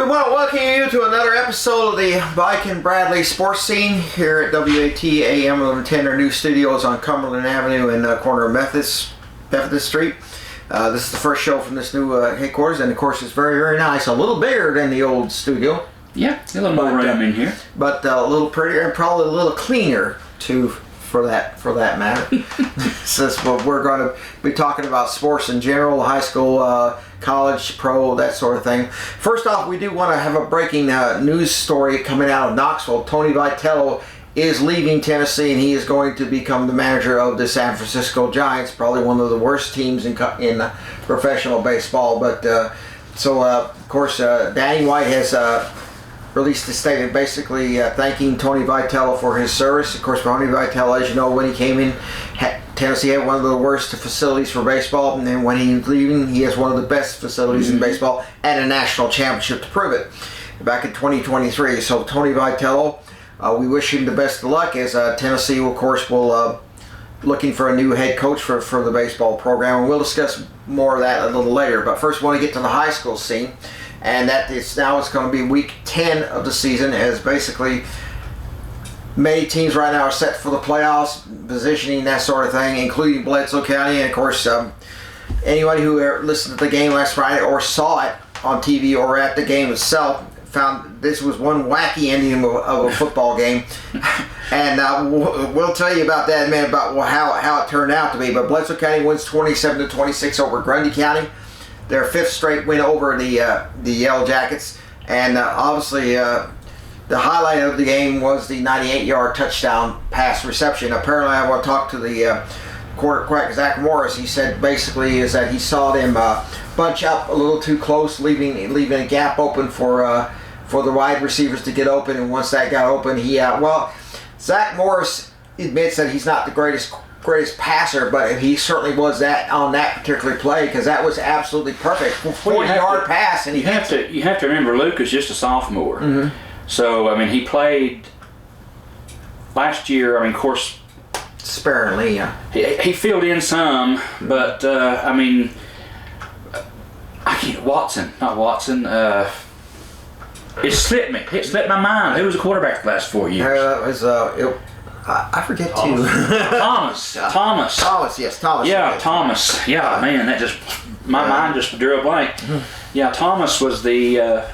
We want to welcome you to another episode of the Bike and Bradley Sports Scene here at WAT AM 1110, our new studios on Cumberland Avenue and corner of Methodist Street. This is the first show from this new headquarters, and of course it's very, very nice. A little bigger than the old studio. Yeah, a little more room in here. But a little prettier and probably a little cleaner too, for that matter. Since we're going to be talking about sports in general, high school, college, pro, that sort of thing. First off, we do want to have a breaking news story coming out of Knoxville. Tony Vitello is leaving Tennessee, and he is going to become the manager of the San Francisco Giants, probably one of the worst teams in professional baseball. But of course, Danny White has released a statement basically thanking Tony Vitello for his service. Of course, Tony Vitello, as you know, when he came in, Tennessee had one of the worst facilities for baseball, and then when he's leaving, he has one of the best facilities in baseball and a national championship to prove it back in 2023. So Tony Vitello, we wish him the best of luck, as Tennessee, of course, will looking for a new head coach for the baseball program, and we'll discuss more of that a little later. But first, we want to get to the high school scene, and it's going to be week 10 of the season, as basically many teams right now are set for the playoffs, positioning, that sort of thing, including Bledsoe County. And of course, anybody who listened to the game last Friday or saw it on TV or at the game itself found this was one wacky ending of a football game. And we'll tell you about that in a minute, about how it turned out to be. But Bledsoe County wins 27-26 over Grundy County. Their fifth straight win over the Yellow Jackets. And obviously, the highlight of the game was the 98-yard touchdown pass reception. Apparently, I want to talk to the quarterback, Zach Morris. He said basically is that he saw them bunch up a little too close, leaving a gap open for the wide receivers to get open. And once that got open, Zach Morris admits that he's not the greatest passer, but he certainly was that on that particular play, because that was absolutely perfect. 40-yard pass, and you have to remember, Luke is just a sophomore. Mm-hmm. So, I mean, he played last year, of course, sparingly, yeah. He filled in some, but, not Watson. It slipped me. It slipped my mind. Who was the quarterback the last 4 years? That was, I forget too. Thomas. Yes, Thomas. Yeah, Thomas. Yeah, man, that just, my mind just drew a blank. Mm-hmm. Yeah, Thomas was the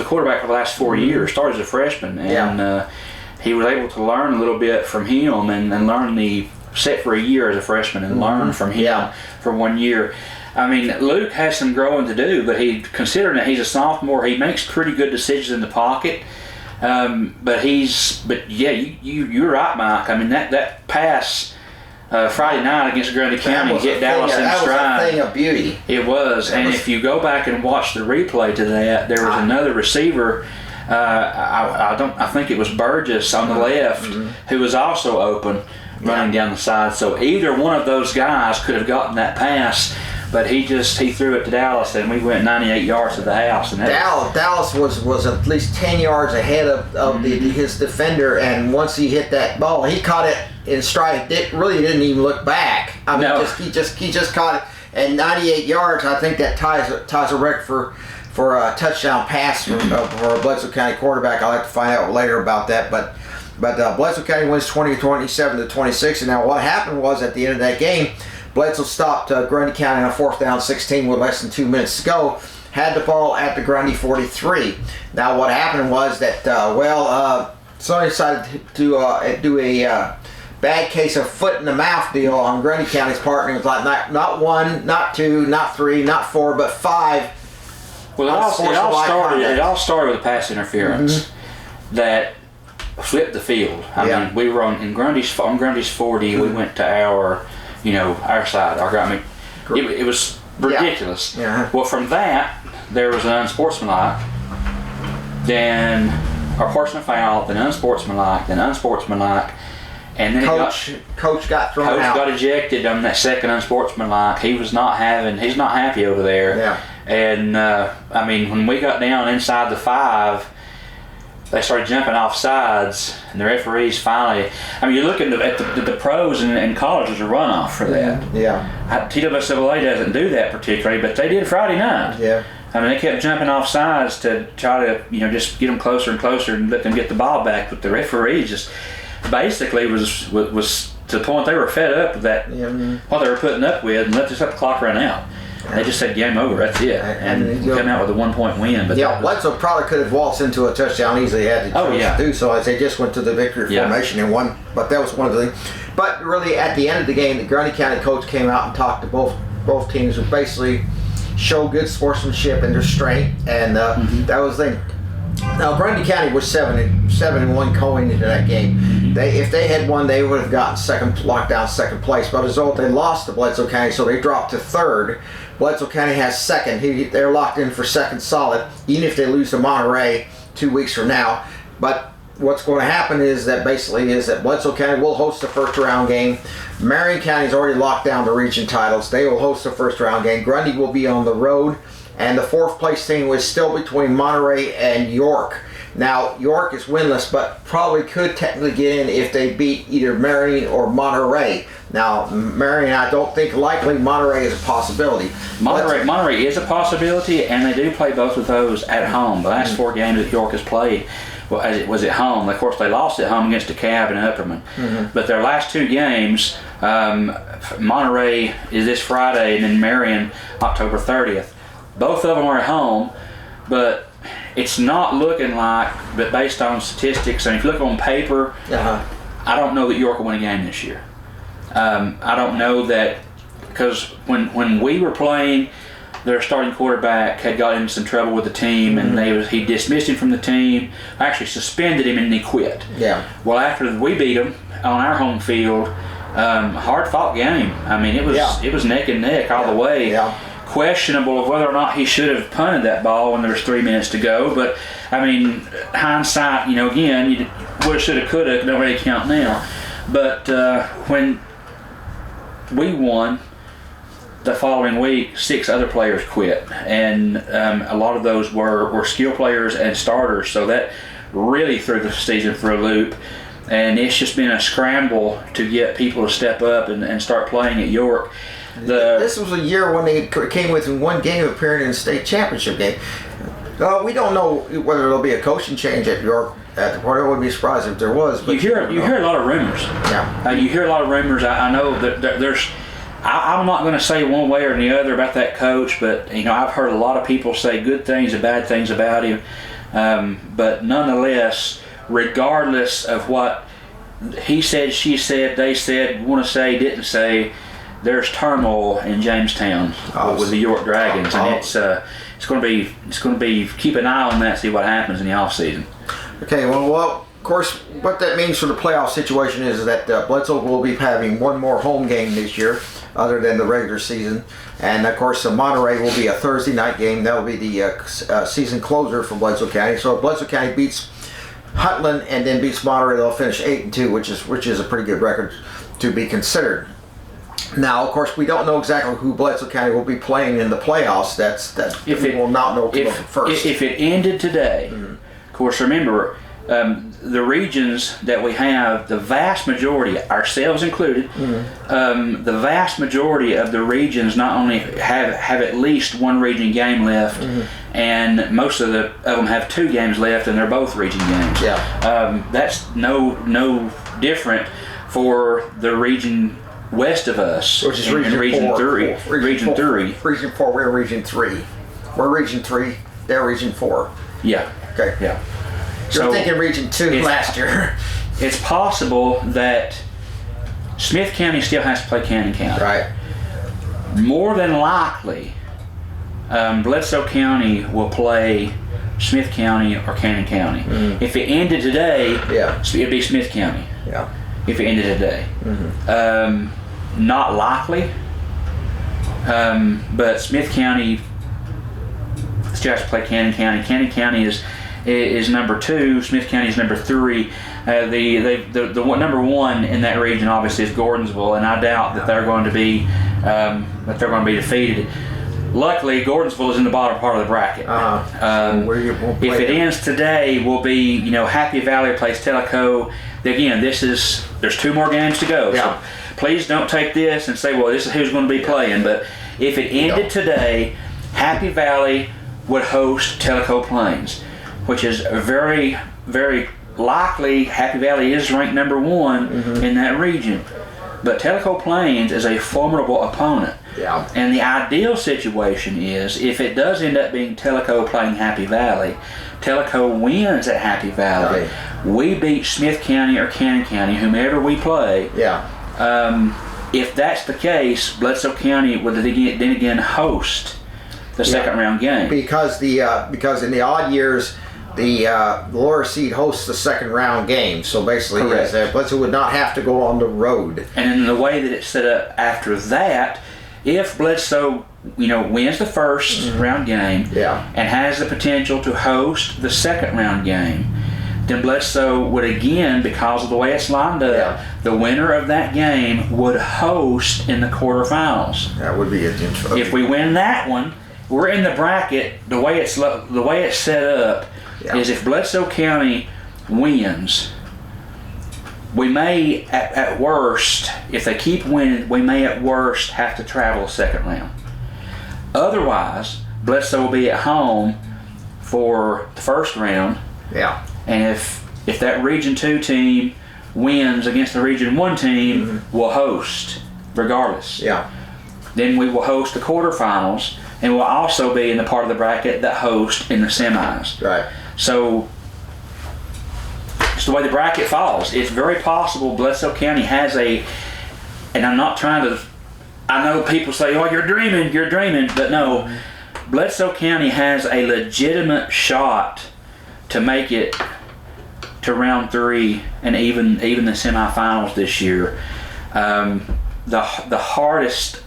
quarterback for the last 4 years. Started as a freshman, and he was able to learn a little bit from him, and learn set for a year as a freshman, and learn from him for 1 year. Luke has some growing to do, but considering that he's a sophomore, he makes pretty good decisions in the pocket. You're right, Mike. That pass Friday night against Grundy County hit Dallas in stride. That was a thing of beauty. It was, if you go back and watch the replay to that, there was another receiver. I think it was Burgess on the left, who was also open, running down the side. So either one of those guys could have gotten that pass. But he threw it to Dallas, and we went 98 yards to the house. And Dallas was at least 10 yards ahead of his defender, and once he hit that ball, he caught it in stride. Really didn't even look back. He just caught it, and 98 yards. I think that ties a record for a touchdown pass for a Bledsoe County quarterback. I'll have to find out later about that, but Bledsoe County wins 27-26. And now what happened was, at the end of that game, Bledsoe stopped Grundy County on a 4th down 16 with less than 2 minutes to go. Had the ball at the Grundy 43. Now what happened was that, somebody decided to do a bad case of foot in the mouth deal on Grundy County's part. And it was like not 1, not 2, not 3, not 4, but 5. Well, it all started with a pass interference that flipped the field. We were on Grundy's 40. We went to our side. It was ridiculous. Yeah. Well, from that, there was an unsportsmanlike, then a personal foul, then unsportsmanlike, and then Coach got thrown out. Coach got ejected on that second unsportsmanlike. He's not happy over there. Yeah. And when we got down inside the 5, they started jumping off sides, and the referees finally. You're looking at the pros and colleges a runoff for that. Yeah. TWSAA doesn't do that particularly, but they did Friday night. Yeah. I mean, they kept jumping off sides to try to, just get them closer and closer and let them get the ball back. But the referee just basically was to the point they were fed up with that, what they were putting up with, and let the clock run out. They just said game over. That's it, and come out with a 1-point win. But Bledsoe probably could have waltzed into a touchdown easily had the chance to do so, as they just went to the victory formation and won. But that was one of the things. But really, at the end of the game, the Grundy County coach came out and talked to both teams, who basically showed good sportsmanship and strength, and that was the thing. Now Grundy County was 7-1 going into that game. If they had won, they would have gotten locked down second place. But as a result, they lost to Bledsoe County, so they dropped to third. Bledsoe County has second. They're locked in for second solid, even if they lose to Monterey 2 weeks from now. But what's going to happen is that Bledsoe County will host the first round game. Marion County's already locked down the region titles. They will host the first round game. Grundy will be on the road. And the fourth place team was still between Monterey and York. Now, York is winless, but probably could technically get in if they beat either Marion or Monterey. Now, Marion, I don't think likely. Monterey is a possibility. Monterey is a possibility, and they do play both of those at home. The last 4 games that York has played was at home. Of course, they lost at home against DeKalb and Upperman. But their last 2 games, Monterey is this Friday, and then Marion October 30th. Both of them are at home, but it's not looking like, but based on statistics, and if you look on paper, I don't know that York will win a game this year. I don't know that, because when we were playing, their starting quarterback had got into some trouble with the team, and he dismissed him from the team, actually suspended him, and he quit. Well, after we beat them on our home field, hard fought game. I mean, it was neck and neck all the way. Questionable of whether or not he should have punted that ball when there was 3 minutes to go, but I mean, hindsight, again, you woulda, shoulda, coulda, don't really count now. But when we won the following week, 6 other players quit, and a lot of those were skill players and starters, so that really threw the season for a loop. And it's just been a scramble to get people to step up and start playing at York. This was a year when they came within 1 game of appearing in the state championship game. We don't know whether there'll be a coaching change at York at the point. I wouldn't be surprised if there was. But you hear a lot of rumors. You hear a lot of rumors. I know that there's. I'm not going to say one way or the other about that coach, but I've heard a lot of people say good things and bad things about him. But nonetheless, regardless of what he said, she said, they said, want to say, didn't say, there's turmoil in Jamestown with the York Dragons, and it's going to be keep an eye on that, see what happens in the off season. Okay, well, of course, what that means for the playoff situation is that Bledsoe will be having 1 more home game this year, other than the regular season, and of course, Monterey will be a Thursday night game. That will be the season closer for Bledsoe County. So if Bledsoe County beats Hutland and then beats Monterey, they'll finish 8-2, which is a pretty good record to be considered. Now, of course, we don't know exactly who Bledsoe County will be playing in the playoffs. We will not know first. If it ended today, of course, remember, the regions that we have, the vast majority, ourselves included, the vast majority of the regions not only have at least 1 region game left, and most of them have 2 games left, and they're both region games. That's no different for the region west of us, which is region 3. Region 3. Region 4. We're region 3. We're region 3. They're region 4. Yeah. Okay. Yeah. You're thinking region 2 last year. It's possible that Smith County still has to play Cannon County. Right. More than likely, Bledsoe County will play Smith County or Cannon County. If it ended today, it'd be Smith County. If it ended today. Not likely, but Smith County still has to play Cannon County. Cannon County is number 2. Smith County is number 3. The number 1 in that region obviously is Gordonsville, and I doubt that they're going to be defeated. Luckily, Gordonsville is in the bottom part of the bracket. If it ends today, will be Happy Valley plays Tellico. Again, there's 2 more games to go. So please don't take this and say, well, this is who's going to be playing. But if it ended today, Happy Valley would host Tellico Plains, which is a very, very likely Happy Valley is ranked number 1 in that region. But Tellico Plains is a formidable opponent. Yeah. And the ideal situation is if it does end up being Tellico playing Happy Valley, Tellico wins at Happy Valley. Right. We beat Smith County or Cannon County, whomever we play. Yeah. If that's the case, Bledsoe County would then again host the second round game. Because in the odd years, the lower seed hosts the second round game. So basically, Bledsoe would not have to go on the road. And in the way that it's set up after that, if Bledsoe wins the first round game and has the potential to host the second round game, then Bledsoe would again, because of the way it's lined up, the winner of that game would host in the quarterfinals. That would be it. If we win that one, we're in the bracket. The way it's set up is if Bledsoe County wins, we may at worst, if they keep winning, we may at worst have to travel a second round. Otherwise, Bledsoe will be at home for the first round. Yeah. And if that Region 2 team wins against the Region 1 team, we'll host regardless. Yeah. Then we will host the quarterfinals, and we'll also be in the part of the bracket that host in the semis. Right. So it's the way the bracket falls. It's very possible Bledsoe County has and I'm not trying to, I know people say, oh, you're dreaming, but no, Bledsoe County has a legitimate shot to make it to round 3 and even the semifinals this year. The hardest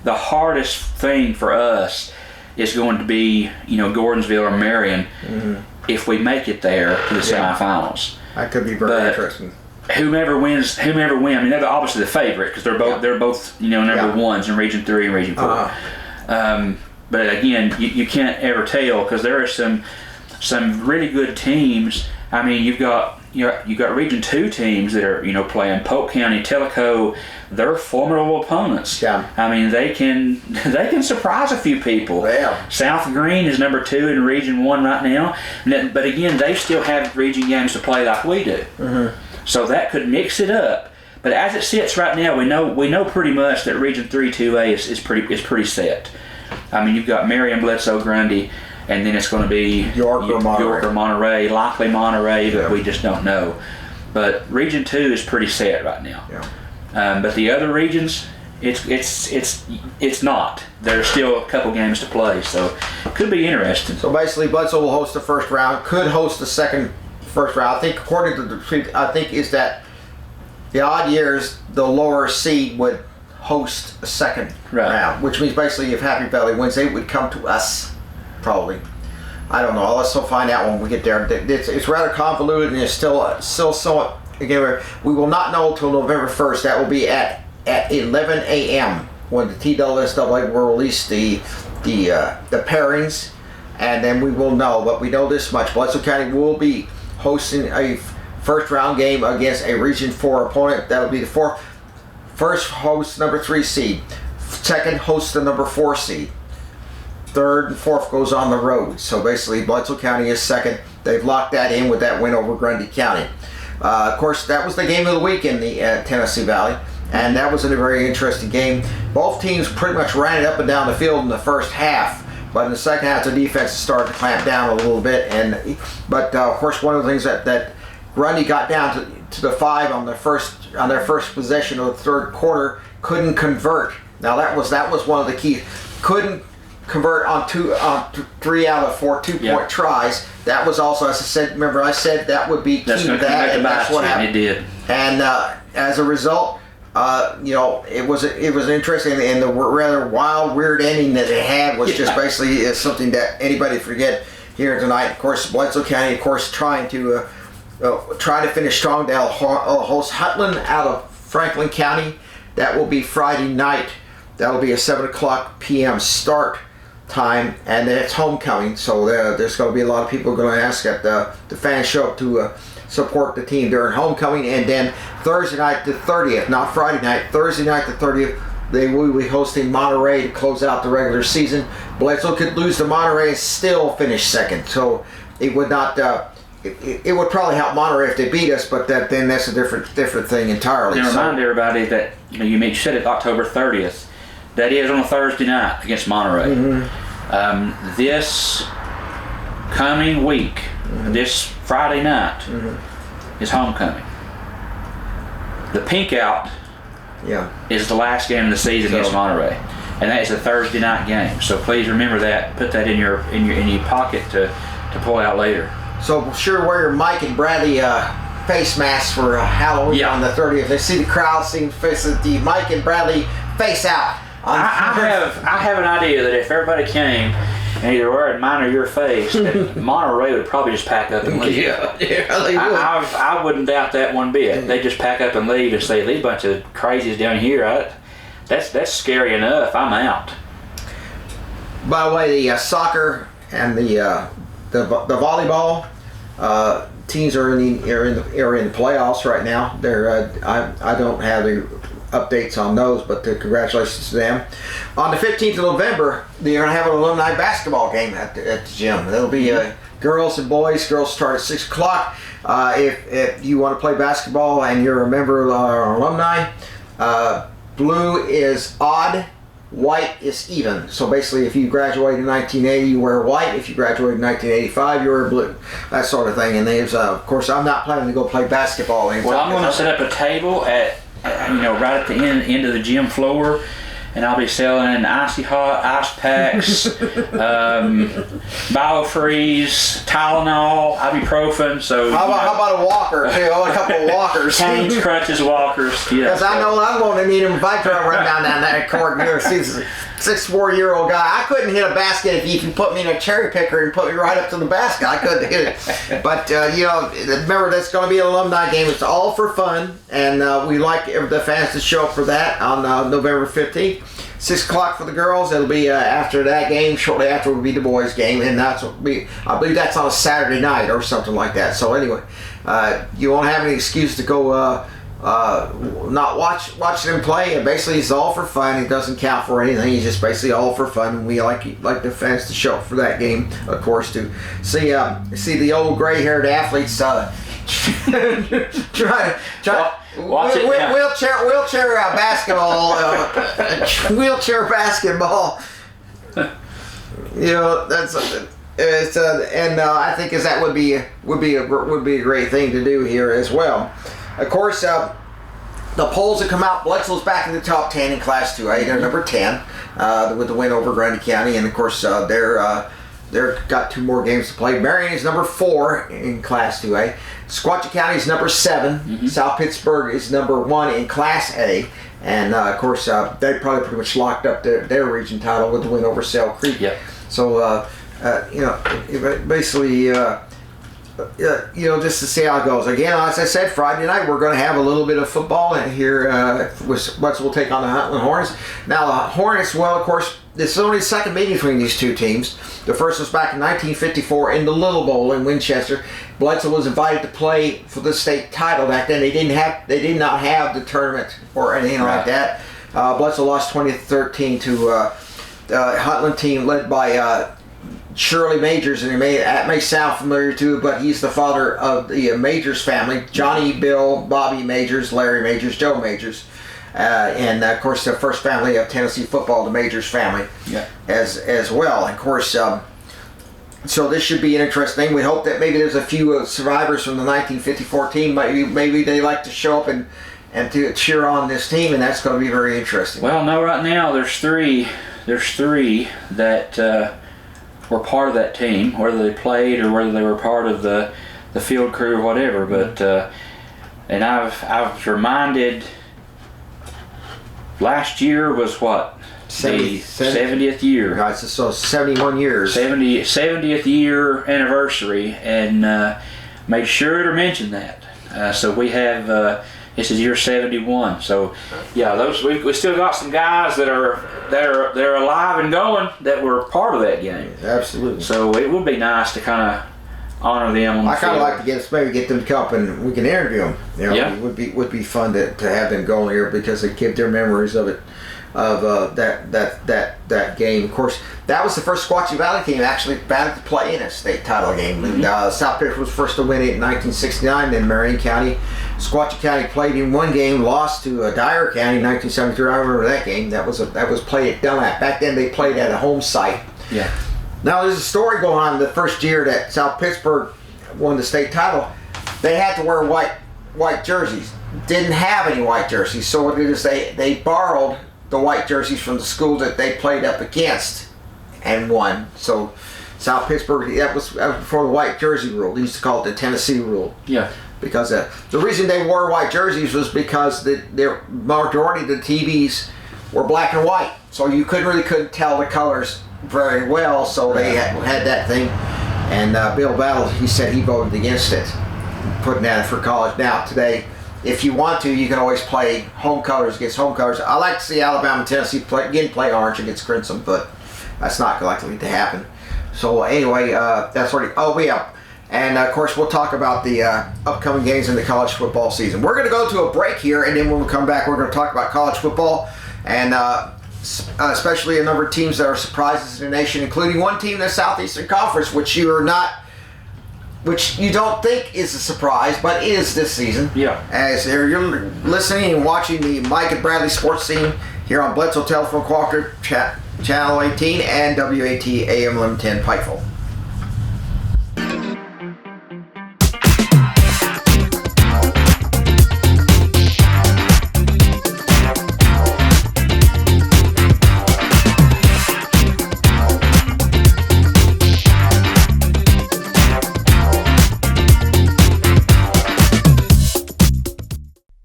thing for us is going to be Gordonsville or Marion if we make it there to the semifinals. That could be very interesting. Whomever wins. I mean, they're obviously the favorite because they're both number ones in Region 3 and Region 4. But again, you can't ever tell because there are some really good teams. I mean, you've got Region 2 teams that are playing Polk County, Tellico. They're formidable opponents. Yeah. I mean, they can surprise a few people. Yeah. South Green is number 2 in Region 1 right now, but again, they still have region games to play like we do. So that could mix it up. But as it sits right now, we know pretty much that Region 3 2A is pretty set. I mean, you've got Marion, Bledsoe, Grundy, and then it's going to be York or Monterey, likely Monterey, but we just don't know. But Region 2 is pretty set right now. Yeah. But the other regions, it's not. There's still a couple games to play, so it could be interesting. So basically, Bledsoe will host the first round, could host the first round. I think according to is that the odd years, the lower seed would host a second round, which means basically if Happy Valley wins, they would come to us, probably. I don't know. Let's find out when we get there. It's rather convoluted and it's still somewhat. Again, we will not know until November 1st. That will be at 11 a.m. when the TSSAA will release the pairings, and then we will know. But we know this much: Bledsoe County will be hosting a first round game against a Region 4 opponent. That'll be the first host number 3 seed, second host the number 4 seed, third and fourth goes on the road. So basically, Bledsoe County is second. They've locked that in with that win over Grundy County. Of course, that was the game of the week in the Tennessee Valley, and that was a very interesting game. Both teams pretty much ran it up and down the field in the first half, but in the second half, the defense started to clamp down a little bit. But of course, one of the things that Grundy got down to the 5 on their first possession of the third quarter, couldn't convert. Now that was one of the keys. Couldn't convert on 3 out of 4 2-point tries. That was also, as I said, remember I said that would be key to that, and that's what happened. It did. And as a result, it was interesting, and the rather wild, weird ending that it had was just basically something that anybody forget here tonight. Of course, Bledsoe County, of course, trying to finish strong. They'll host Hutland out of Franklin County. That will be Friday night. That will be a 7:00 p.m. start time, and then it's homecoming, so there's going to be a lot of people going to ask that the fans show up to support the team during homecoming. And then Thursday night the 30th, not Friday night, Thursday night the 30th, They will be hosting Monterey to close out the regular season. Bledsoe could lose to Monterey and still finish second. So it would not. It would probably help Monterey if they beat us, but then that's a different thing entirely. And remind everybody that you said it October 30th. That is on a Thursday night against Monterey. Mm-hmm. This coming week, this Friday night, is homecoming. The Pink Out is the last game of the season against Monterey, and that is a Thursday night game. So please remember that. Put that in your pocket to pull out later. So sure, wear your Mike and Bradley face masks for Halloween on the 30th. They see the crowd seeing the Mike and Bradley face out. I have an idea that if everybody came and either wearing mine or your face, that Monterey would probably just pack up and leave. Yeah, they would. I wouldn't doubt that one bit. They just pack up and leave and say, these bunch of crazies down here, that's scary enough. I'm out. By the way, the soccer and the volleyball teams are in the playoffs right now. They're I don't have the updates on those, but congratulations to them. On the 15th of November, they're going to have an alumni basketball game at the gym. It'll be girls and boys. Girls start at 6 o'clock. If you want to play basketball and you're a member of our alumni, blue is odd, white is even. So basically, if you graduated in 1980, you wear white. If you graduated in 1985, you wear blue. That sort of thing. And there's, of course, I'm not planning to go play basketball anytime. Well, I'm going to set up a table at right at the end of the gym floor, and I'll be selling icy hot ice packs, Biofreeze, Tylenol, ibuprofen. So how about a walker too? A couple of walkers. Canes, crutches, walkers. Because I know I'm going to need them if I try to run down that court. See, 6'4" guy. I couldn't hit a basket if you put me in a cherry picker and put me right up to the basket. I couldn't hit it. But remember, that's going to be an alumni game. It's all for fun, and we like the fans to show up for that on November 15th. 6 o'clock for the girls. It'll be after that game. Shortly after will be the boys' game, and I believe that's on a Saturday night or something like that. So anyway, you won't have any excuse to go not watch them play. Basically, it's all for fun. It doesn't count for anything. It's just basically all for fun. And we like the fans to show up for that game, of course, to see the old gray-haired athletes try. Watch it now. Wheelchair basketball. Wheelchair basketball. That's and I think that would be a great thing to do here as well. Of course, the polls have come out. Bledsoe's back in the top 10 in Class 2A. They're number 10 with the win over Grundy County, and of course they're got 2 more games to play. Marion is number 4 in Class 2A. Squatchy County is number 7. Mm-hmm. South Pittsburgh is number 1 in Class A. And of course, they probably pretty much locked up their region title with the win over Sale Creek. Yep. So, basically, just to see how it goes. Again, as I said, Friday night we're going to have a little bit of football here. We'll take on the Huntland Hornets. Now, the Hornets, well, of course, this is only the second meeting between these two teams. The first was back in 1954 in the Little Bowl in Winchester. Bledsoe was invited to play for the state title back then. They did not have the tournament or anything like that. Bledsoe lost 20-13 to the Huntland team led by Shirley Majors, and that may sound familiar too, but he's the father of the Majors family: Johnny, Bill, Bobby Majors, Larry Majors, Joe Majors, and of course the first family of Tennessee football, the Majors family, as well. Of course, so this should be an interesting thing. We hope that maybe there's a few survivors from the 1954 team. Maybe they like to show up and to cheer on this team, and that's going to be very interesting. Well, no, right now there's three that were part of that team, whether they played or whether they were part of the field crew or whatever. But and I was reminded last year was what? The 70th year. Right, so 71 years. 70th year anniversary, and made sure to mention that. So we have this is year 71. So yeah, those we still got some guys that are alive and going that were part of that game. Absolutely. So it would be nice to kind of honor them on the I kind of field. like to get them to come up and we can interview them. It would be fun to have them go here because they keep their memories of it that game. Of course, that was the first Squatchy Valley team actually batted to play in a state title game. South Pittsburgh was first to win it in 1969. Then Marion County, Squatchy County played in one game, lost to Dyer County in 1973. I remember that game. That was played at Dunlap. Back then they played at a home site. Yeah. Now there's a story going on. The first year that South Pittsburgh won the state title, they had to wear white jerseys. Didn't have any white jerseys, so what they did is they borrowed the white jerseys from the school that they played up against and won. So South Pittsburgh, that was before the white jersey rule. They used to call it the Tennessee rule. Yeah. Because the reason they wore white jerseys was because the majority of the TVs were black and white, so you couldn't tell the colors very well. So they had that thing, and Bill Battle, he said he voted against it, putting that for college. Now today, if you want to, you can always play home colors against home colors. I like to see Alabama and Tennessee play orange against crimson, but that's not likely to happen. So anyway, that's already. Oh yeah, and of course we'll talk about the upcoming games in the college football season. We're going to go to a break here, and then when we come back, we're going to talk about college football and especially a number of teams that are surprises in the nation, including one team in the Southeastern Conference, which you don't think is a surprise, but is this season. Yeah. As you're listening and watching the Mike and Bradley Sports Team here on Bledsoe Telephone Cooperative Channel 18 and WAT AM 1110 Pikeville.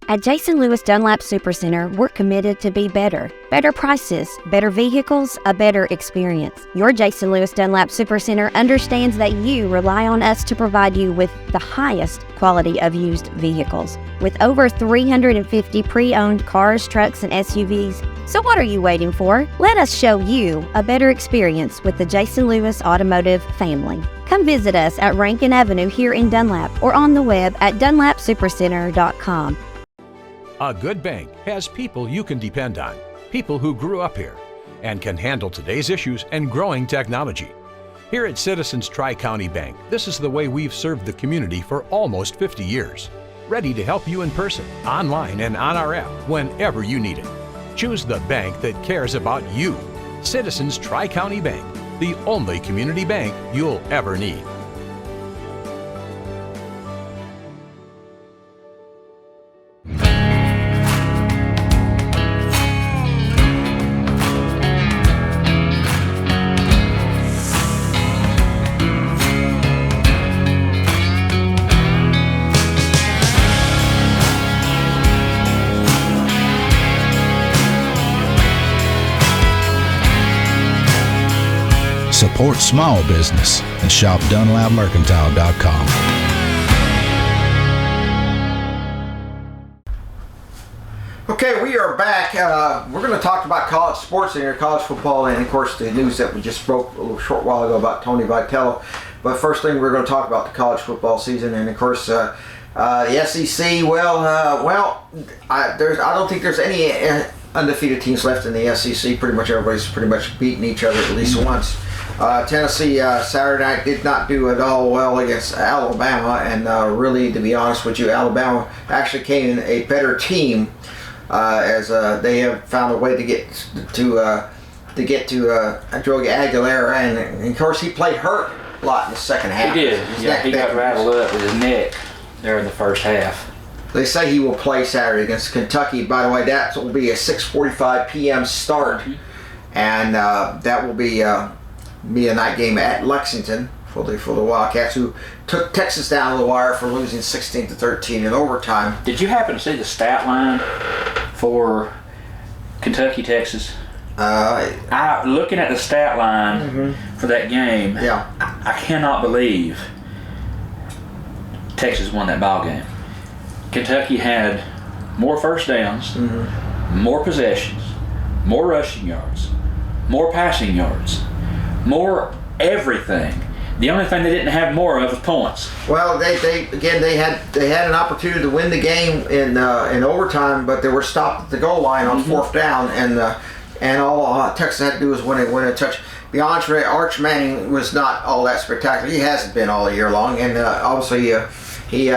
At Jason Lewis Dunlap Supercenter, we're committed to be better. Better prices, better vehicles, a better experience. Your Jason Lewis Dunlap Supercenter understands that you rely on us to provide you with the highest quality of used vehicles. With over 350 pre-owned cars, trucks, and SUVs. So what are you waiting for? Let us show you a better experience with the Jason Lewis Automotive family. Come visit us at Rankin Avenue here in Dunlap or on the web at dunlapsupercenter.com. A good bank has people you can depend on, people who grew up here and can handle today's issues and growing technology. Here at Citizens Tri-County Bank, this is the way we've served the community for almost 50 years. Ready to help you in person, online, and on our app whenever you need it. Choose the bank that cares about you. Citizens Tri-County Bank, the only community bank you'll ever need. Support small business and shop DunlapMercantile.com. Okay, we are back. We're going to talk about college sports and college football, and of course the news that we just broke a little short while ago about Tony Vitello. But first thing, we're going to talk about the college football season, and of course the SEC. I don't think there's any undefeated teams left in the SEC. Pretty much everybody's beaten each other at least once. Tennessee Saturday night did not do at all well against Alabama, and really, to be honest with you, Alabama actually came in a better team as they have found a way to get to Joey Aguilera, and of course he played hurt a lot in the second half. He did. He got rattled up with his neck there in the first half. They say he will play Saturday against Kentucky. By the way, that will be a 6:45 p.m. start, and that will be a night game at Lexington for the Wildcats, who took Texas down to the wire for losing 16-13 in overtime. Did you happen to see the stat line for Kentucky, Texas? Looking at the stat line for that game, I cannot believe Texas won that ball game. Kentucky had more first downs, more possessions, more rushing yards, more passing yards, more everything. The only thing they didn't have more of was points. Well, they had an opportunity to win the game in overtime, but they were stopped at the goal line on fourth down, and and all Texas had to do was win a touch. DeAndre Arch Manning was not all that spectacular. He hasn't been all year long, and obviously he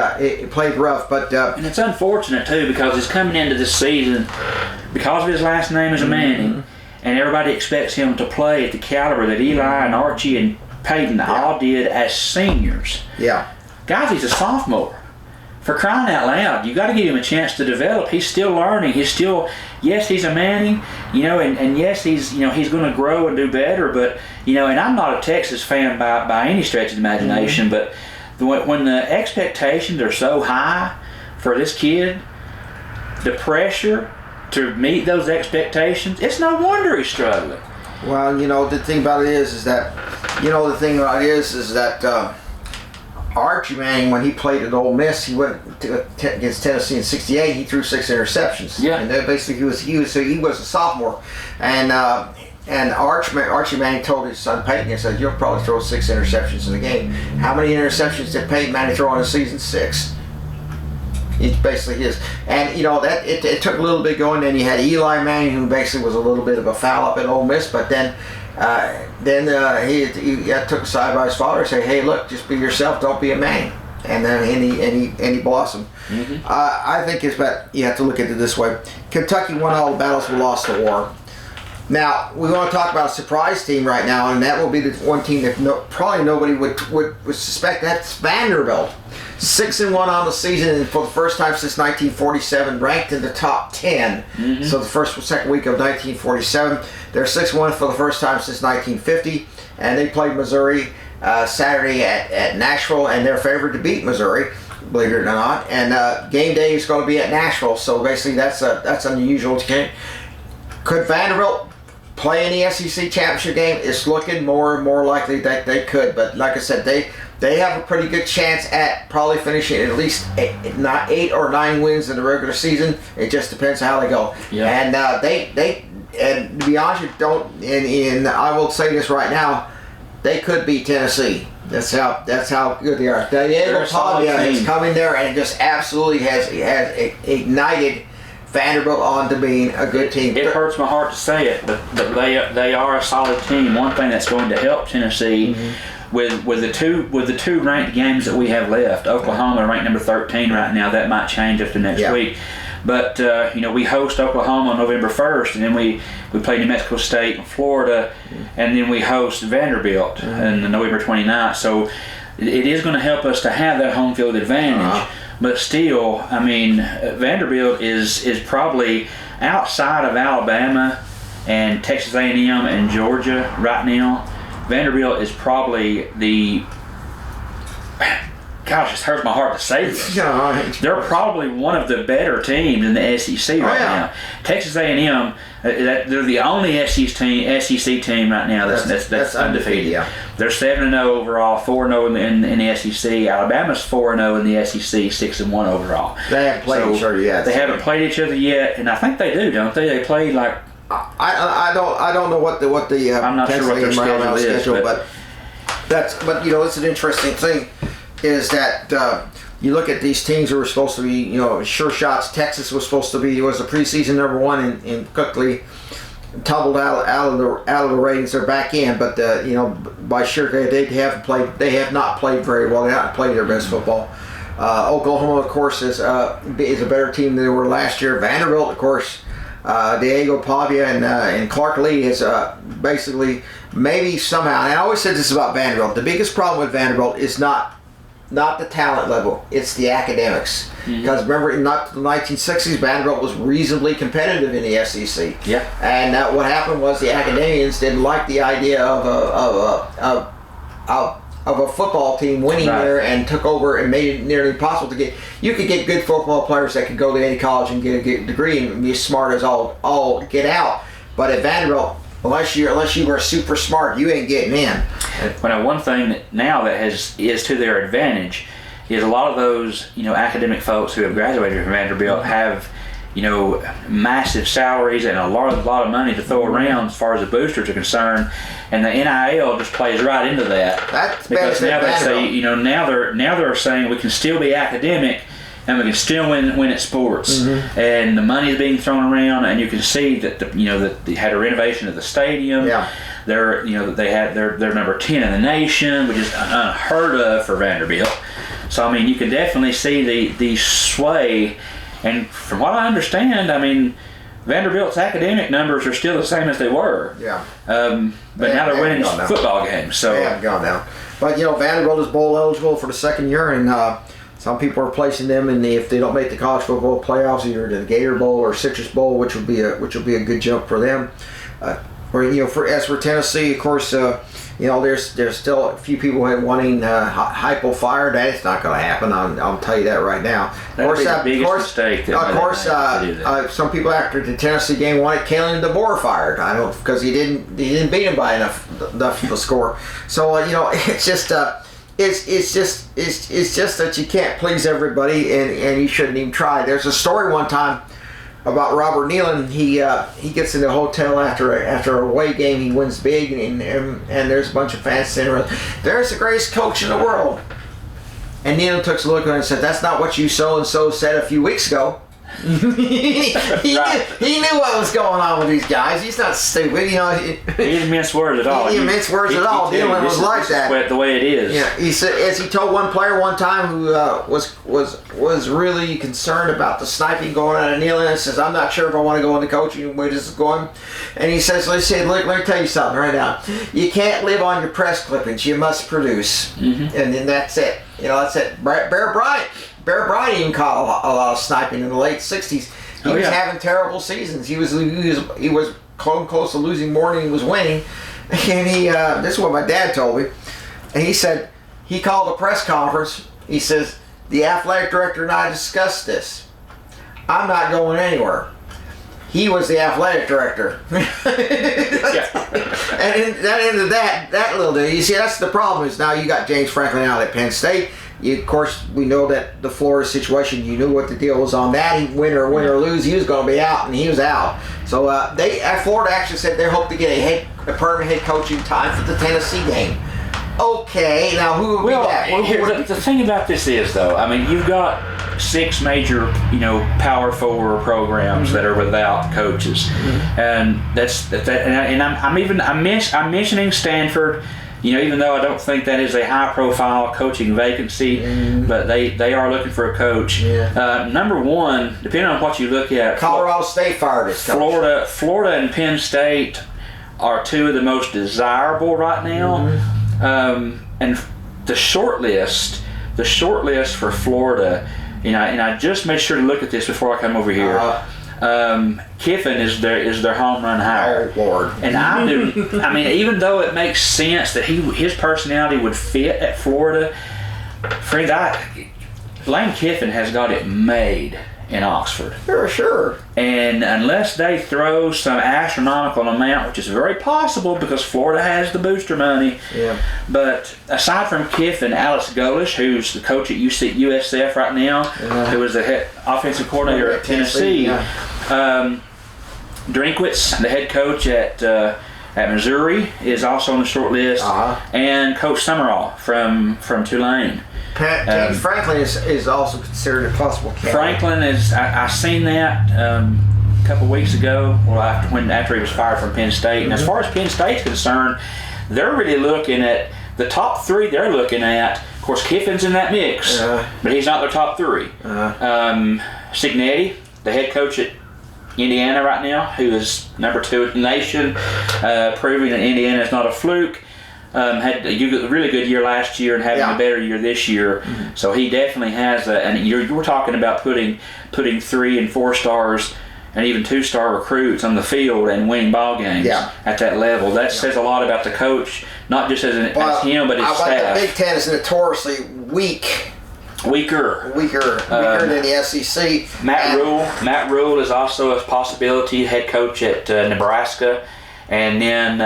played rough. But and it's unfortunate too, because he's coming into this season because of his last name is Manning, and everybody expects him to play at the caliber that Eli and Archie and Peyton all did as seniors. Yeah, guys, he's a sophomore. For crying out loud, you got to give him a chance to develop. He's still learning. He's a Manning, and yes, he's going to grow and do better. But and I'm not a Texas fan by any stretch of the imagination. But when the expectations are so high for this kid, the pressure to meet those expectations, it's no wonder he's struggling. Well, the thing about it is that Archie Manning, when he played at Ole Miss, he went against Tennessee in '68. He threw 6 interceptions. Yeah, and basically he was a sophomore, and Archie Manning told his son Peyton, he said, "You'll probably throw 6 interceptions in the game." How many interceptions did Peyton Manning throw in a season? 6. It's basically his, and that it took a little bit going. Then you had Eli Manning, who basically was a little bit of a foul up at Ole Miss, but then he took a side by his father and said, "Hey, look, just be yourself. Don't be a Manning." And then he blossomed. I think you have to look at it this way: Kentucky won all the battles, but lost the war. Now we want to talk about a surprise team right now, and that will be the one team that probably nobody would suspect. That's Vanderbilt. 6-1 on the season, and for the first time since 1947, ranked in the top 10. So the second week of 1947, they're 6-1 for the first time since 1950, and they played Missouri Saturday at Nashville, and they're favored to beat Missouri, believe it or not. And game day is going to be at Nashville, so basically that's unusual. Could Vanderbilt play in the SEC championship game? It's looking more and more likely that they could, but like I said, they have a pretty good chance at probably finishing at least 8 or 9 wins in the regular season. It just depends how they go. Yeah. And and to be honest, and I will say this right now, they could beat Tennessee. That's how good they are. Diego Pavia is coming there and just absolutely has ignited Vanderbilt on to being a good team. It hurts my heart to say it, but they are a solid team. One thing that's going to help Tennessee with the two ranked games that we have left, Oklahoma ranked number 13 right now. That might change after next week. But we host Oklahoma on November 1st, and then we play New Mexico State and Florida, and then we host Vanderbilt on November 29th. So it is going to help us to have that home field advantage. But still, I mean, Vanderbilt is probably outside of Alabama and Texas A&M and Georgia right now. Vanderbilt is probably gosh, it hurts my heart to say this. They're probably one of the better teams in the SEC right now. Texas A&M, they're the only SEC team right now that's undefeated. Yeah. They're 7-0 overall, 4-0 in the SEC. Alabama's 4-0 in the SEC, 6-1 overall. They haven't played each other yet. They haven't played each other yet, and I think they do, don't they? They play like I don't know what the I'm not sure what their schedule is, but it's an interesting thing. Is that you look at these teams who were supposed to be, sure shots. Texas was supposed to be was the preseason number 1 and quickly tumbled out of the ratings. They're back in, but by sure they have not played very well. They have not played their best football. Oklahoma, of course, is a better team than they were last year. Vanderbilt, of course, Diego Pavia and Clark Lee is basically maybe somehow. And I always said this about Vanderbilt. The biggest problem with Vanderbilt is not the talent level, it's the academics. Because remember, in the 1960s, Vanderbilt was reasonably competitive in the SEC. Yeah. And what happened was the academians didn't like the idea of a football team winning there and took over and made it nearly impossible to get. You could get good football players that could go to any college and get a degree and be as smart as all get out. But at Vanderbilt, unless you were super smart, you ain't getting in. Well, now, one thing that is to their advantage is a lot of those academic folks who have graduated from Vanderbilt have massive salaries and a lot of money to throw around as far as the boosters are concerned, and the NIL just plays right into that. That's because now they say now they're saying we can still be academic and we can still win at sports. And the money is being thrown around, and you can see that that they had a renovation of the stadium. Yeah. They're they're number 10 in the nation, which is unheard of for Vanderbilt. So I mean, you can definitely see the sway. And from what I understand, I mean, Vanderbilt's academic numbers are still the same as they were. Yeah. But now they're winning football games. So they haven't gone down. But Vanderbilt is bowl eligible for the second year, and some people are placing them in if they don't make the college football playoffs, either to the Gator Bowl or Citrus Bowl, which will be a good jump for them. As for Tennessee, of course, there's still a few people wanting Heupel fired. That's not going to happen. I'll tell you that right now. That'd be the biggest mistake. Some people after the Tennessee game wanted Kalen DeBoer fired. I don't because he didn't beat him by enough of a score. So it's just. It's just that you can't please everybody, and you shouldn't even try. There's a story one time about Robert Nealon. He gets in the hotel after a away game. He wins big, and there's a bunch of fans saying, "There's the greatest coach in the world." And Nealon took a look at him and said, "That's not what you so and so said a few weeks ago." he knew what was going on with these guys. He's not stupid, He didn't mince words at all. He didn't mince words at all. Dylan was like that. The way it is. Yeah, he said, as he told one player one time who was really concerned about the sniping going on at Nealon, and says, "I'm not sure if I want to go into coaching where this is going." And he says, "Look, let me tell you something right now. You can't live on your press clippings. You must produce." And then that's it. That's it. Bear Bryant even caught a lot of sniping in the late '60s. He was having terrible seasons. He was close to losing more than he was winning. And this is what my dad told me. And he said he called a press conference. He says, "The athletic director and I discussed this. I'm not going anywhere." He was the athletic director. And that ended that little deal. You see, that's the problem. Is now you got James Franklin out at Penn State. Of course, we know that the Florida situation, you knew what the deal was on that. Win or lose, he was going to be out, and he was out. So Florida actually said they hope to get a permanent head coaching time for the Tennessee game. Okay, now who would be that? The thing about this is, though, I mean, you've got 6 major, Power 4 programs that are without coaches, and I'm mentioning Stanford. Even though I don't think that is a high-profile coaching vacancy, but they are looking for a coach. Yeah. Number one, depending on what you look at, Colorado State fired its coach. Florida and Penn State are 2 of the most desirable right now. And the short list for Florida, and I just made sure to look at this before I come over here. Kiffin is their home run hire. Oh Lord! And I mean, even though it makes sense that his personality would fit at Florida, friends, Lane Kiffin has got it made in Oxford. Sure. And unless they throw some astronomical amount, which is very possible because Florida has the booster money. Yeah. But aside from Kiffin, Alex Golesh, who's the coach at USF right now, who is the head offensive coordinator at Tennessee. Drinkwitz, the head coach at Missouri, is also on the short list, and Coach Summerall from Tulane. James Franklin is also considered a possible candidate. Franklin is. I seen that a couple weeks ago, after he was fired from Penn State. And as far as Penn State's concerned, they're really looking at the top 3. They're looking at, of course, Kiffin's in that mix, but he's not their top 3. Cignetti, the head coach at Indiana right now, who is number 2 in the nation, proving that Indiana is not a fluke. Had a really good year last year and having a better year this year. So he definitely has and you were talking about putting 3 and 4 stars and even 2-star recruits on the field and winning ball games at that level. That says a lot about the coach, not just as him, but his staff. The Big Ten is notoriously weaker than the SEC. Matt Rule is also a possibility, head coach at Nebraska. And then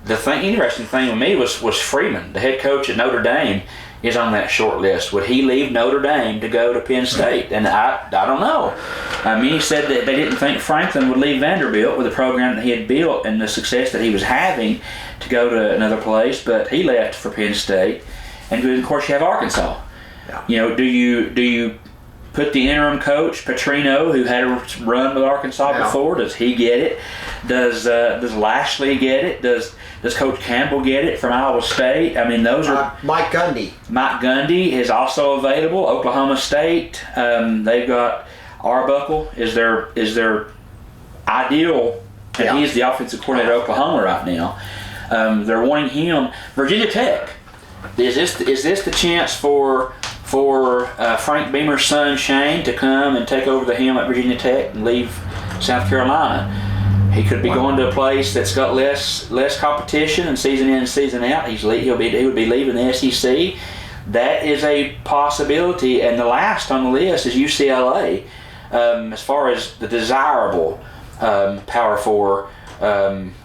the interesting thing with me was Freeman, the head coach at Notre Dame, is on that short list. Would he leave Notre Dame to go to Penn State? And I don't know. I mean, he said that they didn't think Franklin would leave Vanderbilt with the program that he had built and the success that he was having to go to another place, but he left for Penn State. And of course, you have Arkansas. Do you put the interim coach Petrino, who had a run with Arkansas before. Does he get it? Does Lashley get it? Does Coach Campbell get it from Iowa State? I mean, those are Mike Gundy. Mike Gundy is also available. Oklahoma State. They've got Arbuckle is their ideal, and he's the offensive coordinator at Oklahoma right now. They're wanting him. Virginia Tech. Is this the chance for Frank Beamer's son Shane to come and take over the helm at Virginia Tech and leave South Carolina? He could be going to a place that's got less competition, and season in and season out, he would be leaving the SEC. That is a possibility. And the last on the list is UCLA, as far as the desirable Power 4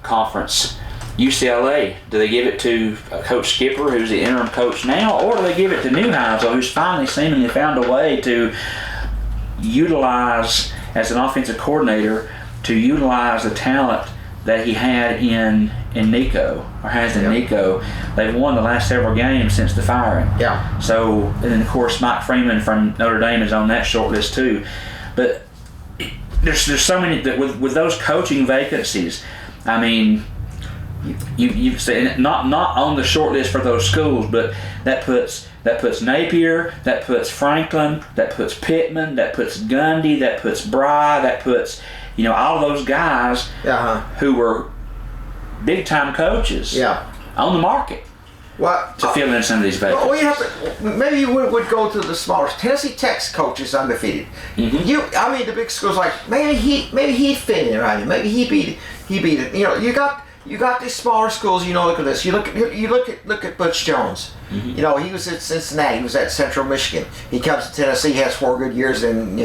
conference. UCLA, do they give it to Coach Skipper, who's the interim coach now, or do they give it to Neuheisel, who's finally seemingly found a way to utilize, as an offensive coordinator, to utilize the talent that he had in Nico, or has in Nico? They've won the last several games since the firing. Yeah. So, and then of course Mike Freeman from Notre Dame is on that short list too. But there's so many that with those coaching vacancies, I mean, you say not on the short list for those schools, but that puts Napier, that puts Franklin, that puts Pittman, that puts Gundy, that puts Bry, that puts all of those guys who were big time coaches on the market to fill in some of these vacancies. Maybe you would go to the smaller. Tennessee Tech's coach is undefeated. Mm-hmm. The big schools, like maybe he'd fit in right. Maybe he beat it. You got these smaller schools. Look at this. You look at Butch Jones. Mm-hmm. He was at Cincinnati. He was at Central Michigan. He comes to Tennessee, has 4 good years, and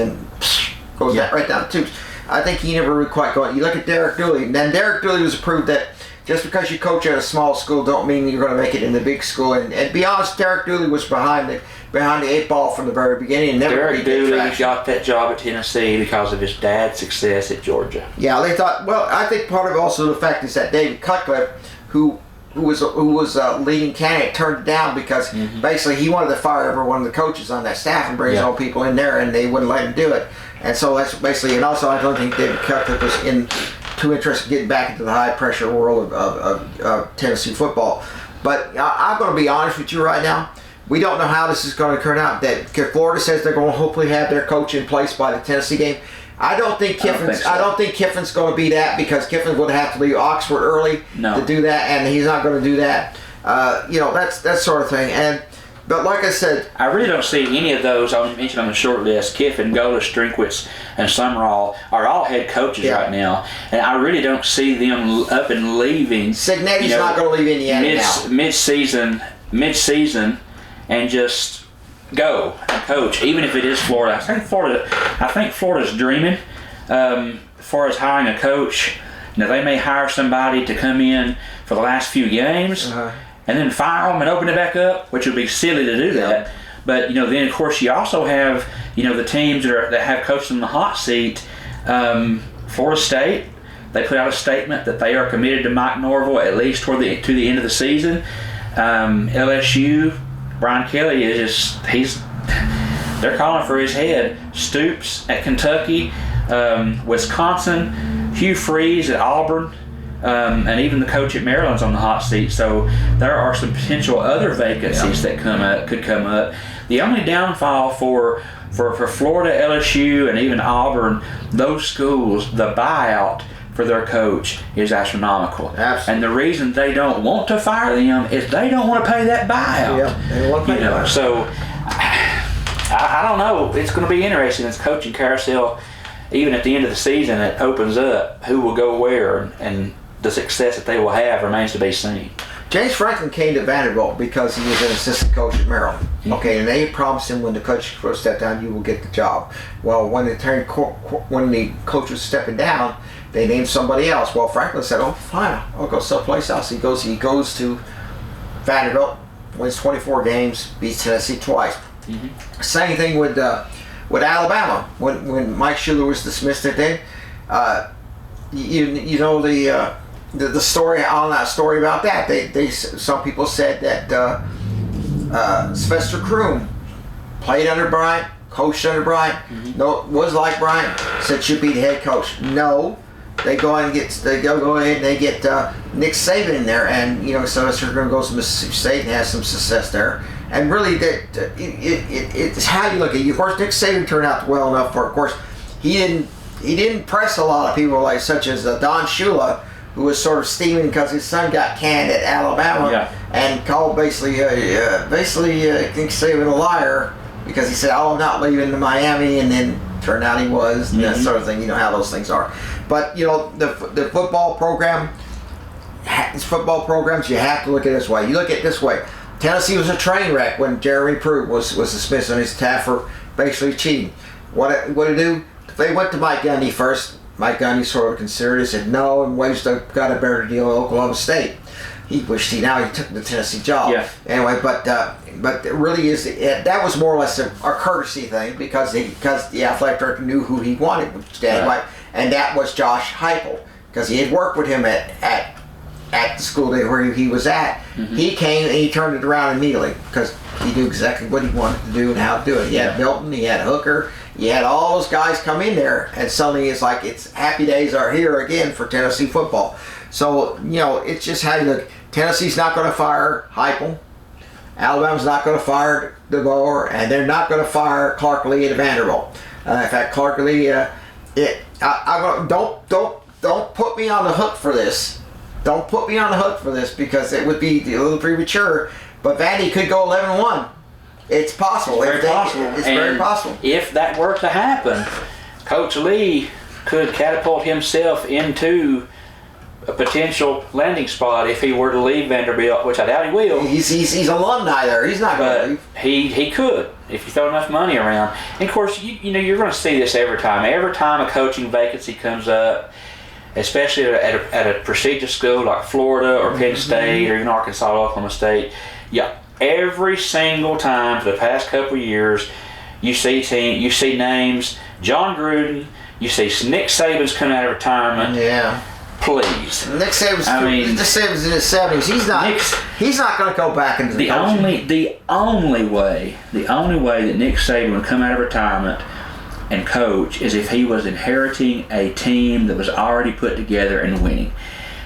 goes right down to 2. I think he never really quite got it. You look at Derek Dooley, and then Derek Dooley was proved that just because you coach at a small school don't mean you're going to make it in the big school. And to be honest, Derek Dooley was behind the 8 ball from the very beginning. And never Derek Dooley got that job at Tennessee because of his dad's success at Georgia. Yeah, they thought. Well, I think part of also the fact is that David Cutcliffe, who was a leading candidate, turned it down because basically he wanted to fire every one of the coaches on that staff and bring his own people in there, and they wouldn't let him do it. And so that's basically. And also, I don't think David Cutcliffe was too interested in getting back into the high pressure world of Tennessee football. But I'm going to be honest with you right now. We don't know how this is going to turn out. That Florida says they're going to hopefully have their coach in place by the Tennessee game. I don't think Kiffin's going to be that, because Kiffin would have to leave Oxford early to do that, and he's not going to do that. That sort of thing. But like I said, I really don't see any of those I mentioned on the short list. Kiffin, Golis, Drinkwitz, and Summerall are all head coaches right now, and I really don't see them up and leaving. Signetti's not going to leave Indiana now. Mid-season, and just go and coach, even if it is Florida. I think Florida's dreaming as far as hiring a coach. They may hire somebody to come in for the last few games. And then fire them and open it back up, which would be silly to do that. But then of course you also have the teams that have coached in the hot seat. Florida State, they put out a statement that they are committed to Mike Norvell at least to the end of the season. LSU, Brian Kelly they're calling for his head. Stoops at Kentucky, Wisconsin, Hugh Freeze at Auburn. And even the coach at Maryland's on the hot seat. So there are some potential other vacancies that could come up. The only downfall for Florida, LSU, and even Auburn, those schools, the buyout for their coach is astronomical. Absolutely. And the reason they don't want to fire them is they don't want to pay that buyout. Yeah, they don't want to pay that. So I don't know. It's going to be interesting. This coaching carousel, even at the end of the season, it opens up who will go where, and the success that they will have remains to be seen. James Franklin came to Vanderbilt because he was an assistant coach at Maryland. Okay, and they promised him when the coach first stepped down, you will get the job. Well, when the coach was stepping down, they named somebody else. Well, Franklin said, "Oh, fine, I'll go someplace else." He goes to Vanderbilt, wins 24 games, beats Tennessee twice. Mm-hmm. Same thing with Alabama. When Mike Schuler was dismissed that day, the story on that story about that. Some people said that Sylvester Croom played under Bryant, coached under Bryant. No, was like Bryant. Said should be the head coach. No, they go ahead and they get Nick Saban in there, and so they're going to go to Mississippi State and have some success there. And really, it's how you look at it. Of course, Nick Saban turned out well enough for. Of course, he didn't press a lot of people like such as Don Shula, who was sort of steaming because his son got canned at Alabama, and called basically Nick Saban a liar because he said, "Oh, I'm not leaving to Miami," and then turned out he was, and that sort of thing. You know how those things are. But the football program, these football programs, you have to look at it this way. You look at it this way. Tennessee was a train wreck when Jeremy Pruitt was dismissed on his staff for basically cheating. What did he do? They went to Mike Gundy first. Mike Gundy sort of considered it, said no, and Waves got a better deal at Oklahoma State. He wished he took the Tennessee job. Yeah. Anyway, but it really is that was more or less a courtesy thing because the athletic director knew who he wanted, and that was Josh Heupel because he had worked with him at the school where he was at. He came and he turned it around immediately because he knew exactly what he wanted to do and how to do it. He had Milton, he had Hooker, he had all those guys come in there, and suddenly it's happy days are here again for Tennessee football. So it's just how you look. Tennessee's not going to fire Heupel. Alabama's not going to fire DeBoer, and they're not going to fire Clark Lee at Vanderbilt. In fact, Clark Lee, don't put me on the hook for this. Don't put me on the hook for this because it would be a little premature. But Vandy could go 11-1. It's possible. It's very possible. If that were to happen, Coach Lee could catapult himself into a potential landing spot if he were to leave Vanderbilt, which I doubt he will. He's alumni there. He's not going to leave. He could if you throw enough money around. And of course, you're going to see this every time. Every time a coaching vacancy comes up, especially at a prestigious school like Florida or Penn State or Arkansas or Oklahoma State, every single time for the past couple of years, you see names. John Gruden. You see Nick Saban's coming out of retirement. Yeah. Please. Nick Saban's in his 70s. He's not going to go back into the coaching. The only way that Nick Saban would come out of retirement and coach is if he was inheriting a team that was already put together and winning.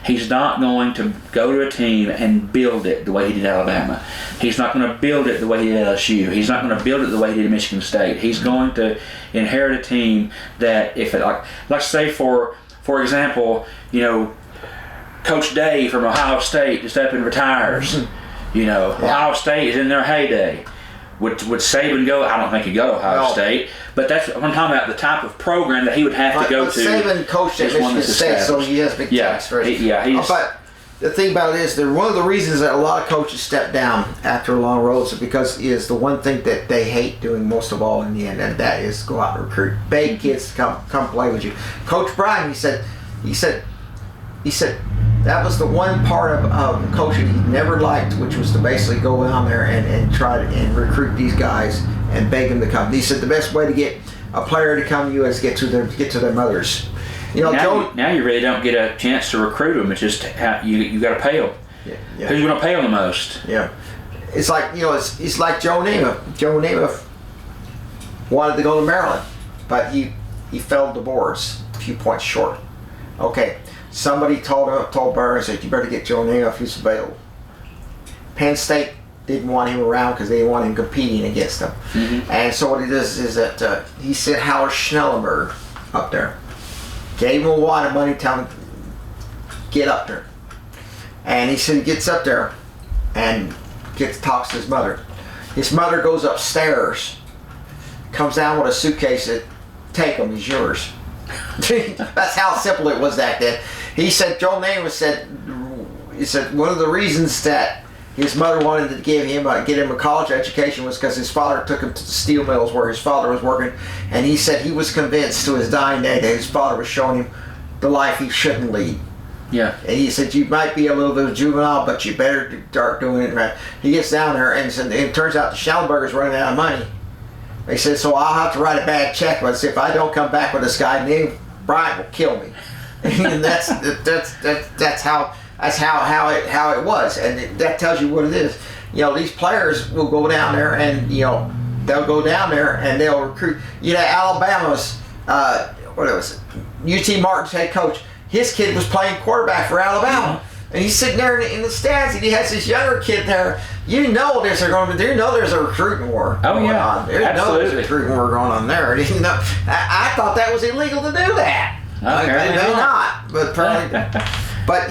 He's not going to go to a team and build it the way he did Alabama. He's not going to build it the way he did LSU. He's not going to build it the way he did Michigan State. He's going to inherit a team that, if it like say for example, Coach Day from Ohio State just up and retires. Ohio State is in their heyday. Would Saban go? I don't think he'd go to Ohio State, but that's what I'm talking about. The type of program that he would have to go to. Saban coached at Michigan State, so he has big tax for it. But the thing about it is, that one of the reasons that a lot of coaches step down after long roads is because the one thing that they hate doing most of all in the end, and that is go out and recruit, beg kids to come play with you. Coach Bryan, he said that was the one part of coaching he never liked, which was to basically go down there and try and recruit these guys and beg them to come. He said the best way to get a player to come to you is get to their mothers. Now you really don't get a chance to recruit them. It's just you got to pay them. Yeah. Who's going to pay them the most? Yeah, it's like it's like Joe Namath. Joe Namath wanted to go to Maryland, but he failed the boards a few points short. Okay. Somebody told Burns that you better get Joe Namath, he's available. Penn State didn't want him around because they didn't want him competing against them. And so what he does is that he sent Howard Schnellenberg up there, gave him a wad of money, tell him get up there. And he said he gets up there and talks to his mother. His mother goes upstairs, comes down with a suitcase that take him, he's yours. That's how simple it was back then. He said, Joe Namath said one of the reasons that his mother wanted to get him a college education was because his father took him to the steel mills where his father was working, and he said he was convinced to his dying day that his father was showing him the life he shouldn't lead. Yeah. And he said, you might be a little bit of a juvenile, but you better start doing it right. He gets down there, and it turns out the Schnellenberger's running out of money. They said, so I'll have to write a bad check, but if I don't come back with this guy named Bryant will kill me. And that's how it was, and that tells you what it is. These players will go down there and they'll go down there and they'll recruit. Alabama's what was it? UT Martin's head coach. His kid was playing quarterback for Alabama, and he's sitting there in the stands, and he has this younger kid there. You know there's a recruiting war going on. You know there's a recruiting war going on there. I thought that was illegal to do that. Maybe not, but apparently. But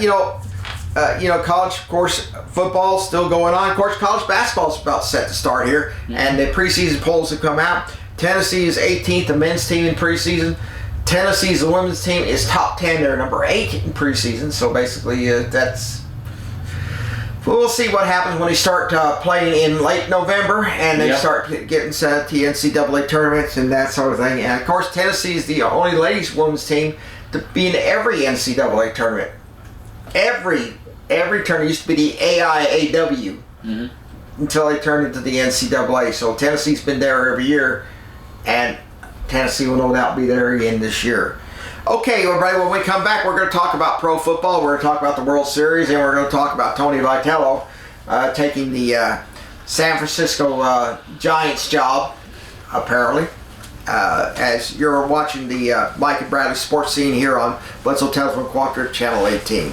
college, of course, football's still going on. Of course, college basketball's about set to start here, and the preseason polls have come out. Tennessee is 18th, the men's team in preseason. Tennessee's women's team is top 10. They're number 8 in preseason. So basically, we'll see what happens when they start playing in late November and they start getting set to the NCAA tournaments and that sort of thing. And of course, Tennessee is the only ladies' women's team to be in every NCAA tournament. Every tournament used to be the AIAW until they turned into the NCAA. So Tennessee's been there every year, and Tennessee will no doubt be there again this year. Okay, everybody, when we come back, we're going to talk about pro football. We're going to talk about the World Series, and we're going to talk about Tony Vitello taking the San Francisco Giants job, apparently. As you're watching the Mike and Bradley Sports Scene here on Bledsoe Telephone Cooperative Channel 18.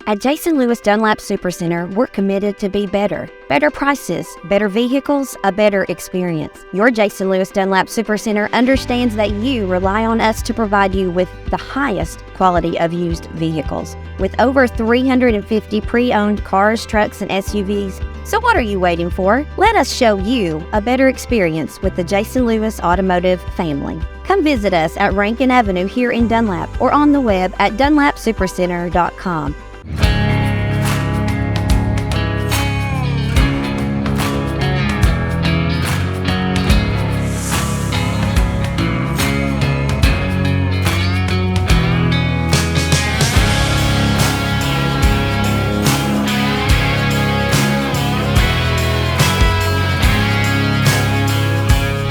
At Jason Lewis Dunlap Supercenter, we're committed to be better. Better prices, better vehicles, a better experience. Your Jason Lewis Dunlap Supercenter understands that you rely on us to provide you with the highest quality of used vehicles. With over 350 pre-owned cars, trucks, and SUVs. So what are you waiting for? Let us show you a better experience with the Jason Lewis Automotive family. Come visit us at Rankin Avenue here in Dunlap or on the web at dunlapsupercenter.com.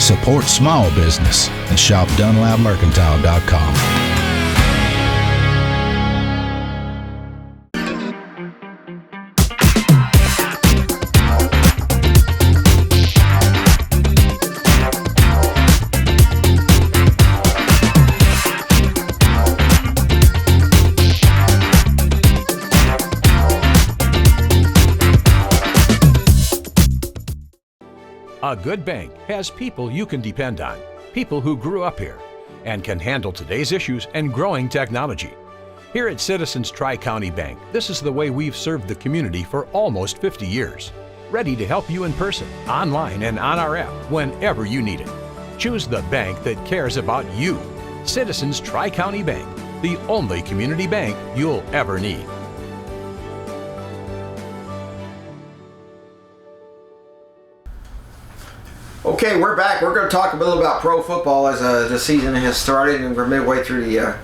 Support small business and shop DunlapMercantile.com. A good bank has people you can depend on, people who grew up here and can handle today's issues and growing technology. Here at Citizens Tri-County Bank, this is the way we've served the community for almost 50 years. Ready to help you in person, online, and on our app whenever you need it. Choose the bank that cares about you. Citizens Tri-County Bank, the only community bank you'll ever need. Okay, we're back. We're going to talk a little about pro football as the season has started, and we're midway through the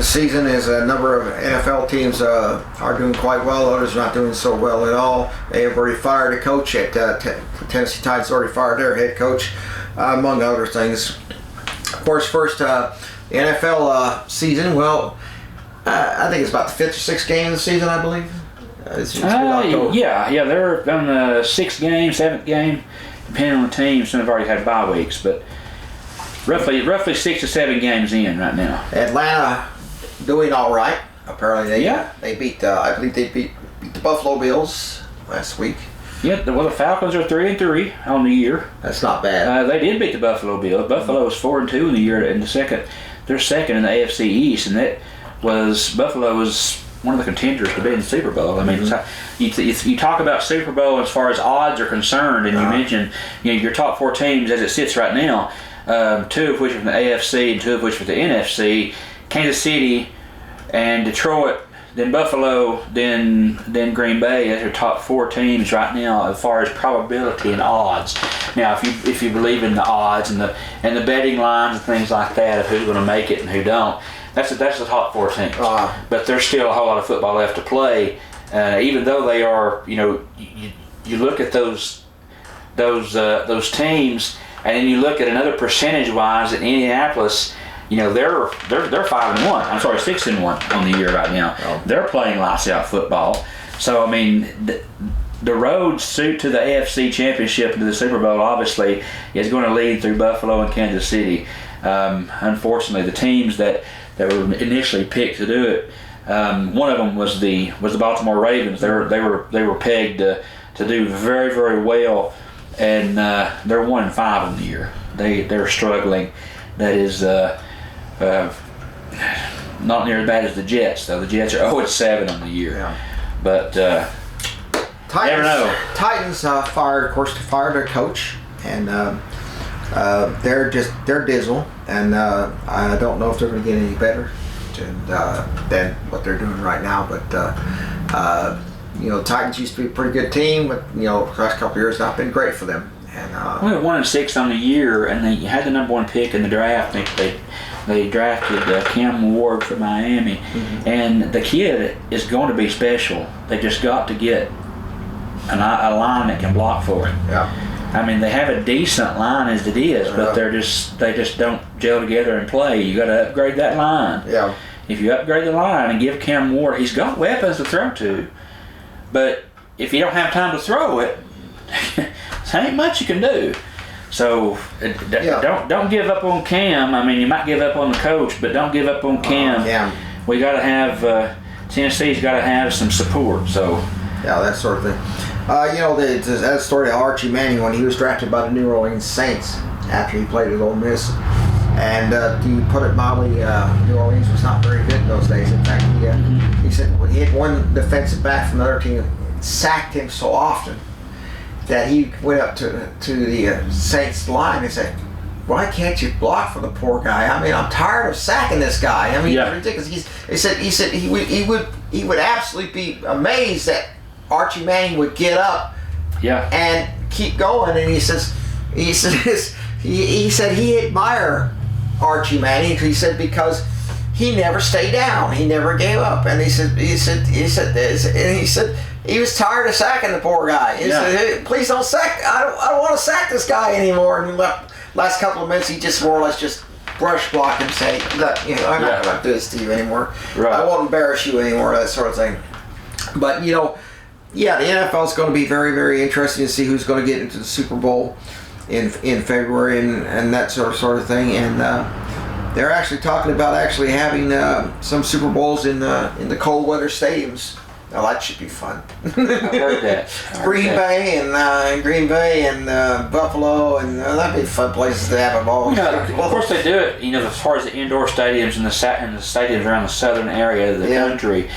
season. As a number of NFL teams are doing quite well, others are not doing so well at all. They have already fired a coach at Tennessee Titans. Already fired their head coach, among other things. Of course, first the NFL season. Well, I think it's about the 5th or 6th game of the season, I believe. They're on the 6th game, 7th game. Depending on the team, some have already had bye weeks, but roughly 6 to 7 games in right now. Atlanta doing all right. Apparently, they beat. I believe they beat the Buffalo Bills last week. Yeah, well, the Falcons are 3-3 on the year. That's not bad. They did beat the Buffalo Bills. Buffalo was 4-2 in the year. In the second, they're second in the AFC East, and Buffalo was one of the contenders to be in the Super Bowl. I mean, you talk about Super Bowl as far as odds are concerned, and you mentioned your top 4 teams as it sits right now, 2 of which are from the AFC and 2 of which are from the NFC, Kansas City and Detroit, then Buffalo, then Green Bay as your top 4 teams right now as far as probability and odds. Now, if you believe in the odds and the betting lines and things like that of who's going to make it and who don't, that's the top 4 teams. But there's still a whole lot of football left to play. Even though they are, you look at those teams, and then you look at another percentage-wise in Indianapolis. They're 5-1. I'm sorry, 6-1 on the year right now. They're playing lights out football. So I mean, the road suit to the AFC Championship and to the Super Bowl obviously is going to lead through Buffalo and Kansas City. Unfortunately, the teams that were initially picked to do it, one of them was the Baltimore Ravens. They were pegged to do very, very well, and they're 1-5 on the year. They're struggling. That is not near as bad as the Jets, though. The Jets are 0-7 on the year. Yeah. But never know. Titans fired their coach, and they're dismal, and I don't know if they're going to get any better than what they're doing right now. But Titans used to be a pretty good team, but the last couple of years not been great for them. And we were 1-6 on the year, and they had the number 1 pick in the draft. They drafted Cam Ward from Miami, and the kid is going to be special. They just got to get a line that can block for him. Yeah. I mean, they have a decent line as it is, but they just don't gel together and play. You got to upgrade that line. Yeah. If you upgrade the line and give Cam Ward, he's got weapons to throw to, but if you don't have time to throw it, there ain't much you can do. So don't give up on Cam. I mean, you might give up on the coach, but don't give up on Cam. We got to have Tennessee's got to have some support. So that sort of thing. That story of Archie Manning when he was drafted by the New Orleans Saints after he played at Ole Miss, and to put it mildly, New Orleans was not very good in those days. In fact, he said he had one defensive back from the other team sacked him so often that he went up to the Saints line and said, "Why can't you block for the poor guy? I mean, I'm tired of sacking this guy. I mean, it's ridiculous." He said he would absolutely be amazed that Archie Manning would get up and keep going. And he said he admired Archie Manning. He said because he never stayed down, he never gave up, and he said he was tired of sacking the poor guy. He said, "Hey, please don't sack. I don't want to sack this guy anymore." And last couple of minutes, he just more or less just brush block him, say, "Look, I'm not going to do this to you anymore. Right. I won't embarrass you anymore." That sort of thing. But the NFL is going to be very, very interesting to see who's going to get into the Super Bowl in February and that sort of thing. And they're actually talking about having some Super Bowls in the cold weather stadiums. Now that should be fun. I heard that. Green Bay and Buffalo, and that'd be fun places to have a ball. Of course they do it. As far as the indoor stadiums and the stadiums around the southern area of the country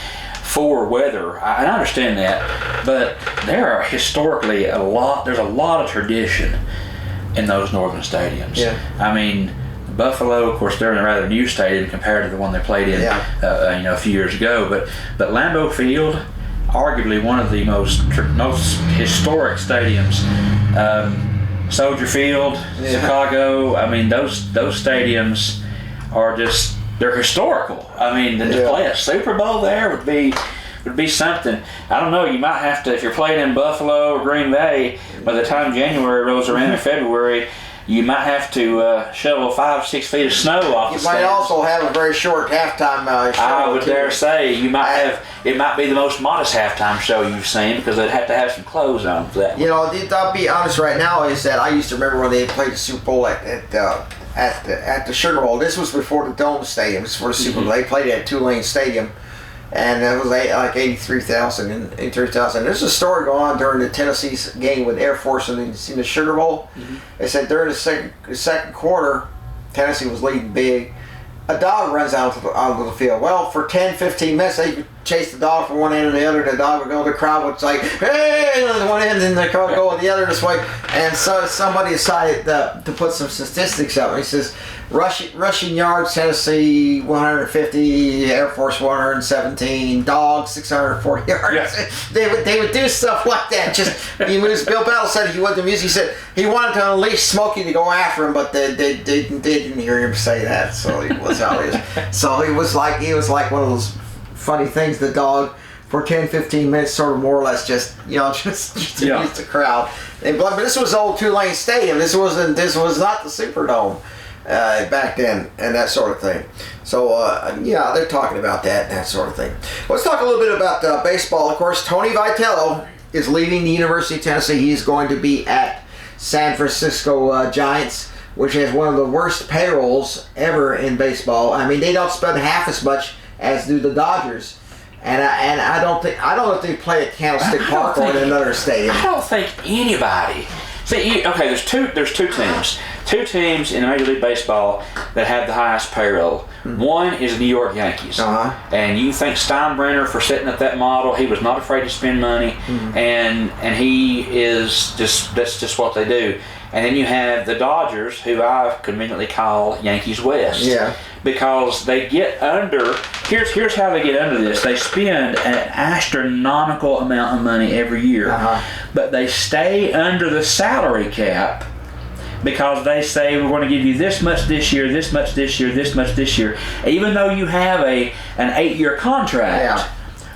for weather, I understand that, but there are historically there's a lot of tradition in those northern stadiums. Yeah. I mean, Buffalo, of course, they're in a rather new stadium compared to the one they played in, a few years ago. But Lambeau Field, arguably one of the most historic stadiums. Soldier Field, Chicago. I mean, those stadiums are they're historical. I mean, to play a Super Bowl there would be something. I don't know. You might have to, if you're playing in Buffalo or Green Bay, by the time January rolls around in February, you might have to shovel 5-6 feet of snow off the stands. You might also have a very short halftime show. I would dare say it might be the most modest halftime show you've seen because they'd have to have some clothes on for that. I'll be honest right now is that I used to remember when they played the Super Bowl at the Sugar Bowl. This was before the Dome Stadium. This was for the Super Bowl. They played it at Tulane Stadium. And it was like 83,000 and 83,000. There's a story going on during the Tennessee's game with Air Force in the Sugar Bowl. They said during the second quarter, Tennessee was leading big. A dog runs out onto the field. Well, for 10, 15 minutes, they could chase the dog from one end to the other. The dog would go. The crowd would say, "Hey!" on one end, and the crowd would go the other this way. And so somebody decided to put some statistics up. He says, rushing yards, Tennessee 150, Air Force 117, dogs 640 yards. Yes. They would do stuff like that. Bill Battle said he wanted the music. He said he wanted to unleash Smokey to go after him, but they didn't hear him say that. So he was how he is. So he was like one of those funny things. The dog for 10, 15 minutes, sort of more or less just amuse the crowd. But this was old Tulane Stadium. This was not the Superdome back then, and that sort of thing. So they're talking about that and that sort of thing. Let's talk a little bit about baseball. Of course, Tony Vitello is leaving the University of Tennessee. He's going to be at San Francisco Giants, which has one of the worst payrolls ever in baseball. I mean, they don't spend half as much as do the Dodgers. And I don't know if they play at Candlestick Park or in another stadium. I don't think anybody. See, okay, there's two teams. Two teams in Major League Baseball that have the highest payroll. One is the New York Yankees. And you think Steinbrenner, for setting up that model, he was not afraid to spend money, and he is that's just what they do. And then you have the Dodgers, who I conveniently call Yankees West. Yeah. Because they get under, here's how they get under this. They spend an astronomical amount of money every year, but they stay under the salary cap because they say we're going to give you this much this year, this much this year, this much this year. Even though you have an 8-year contract,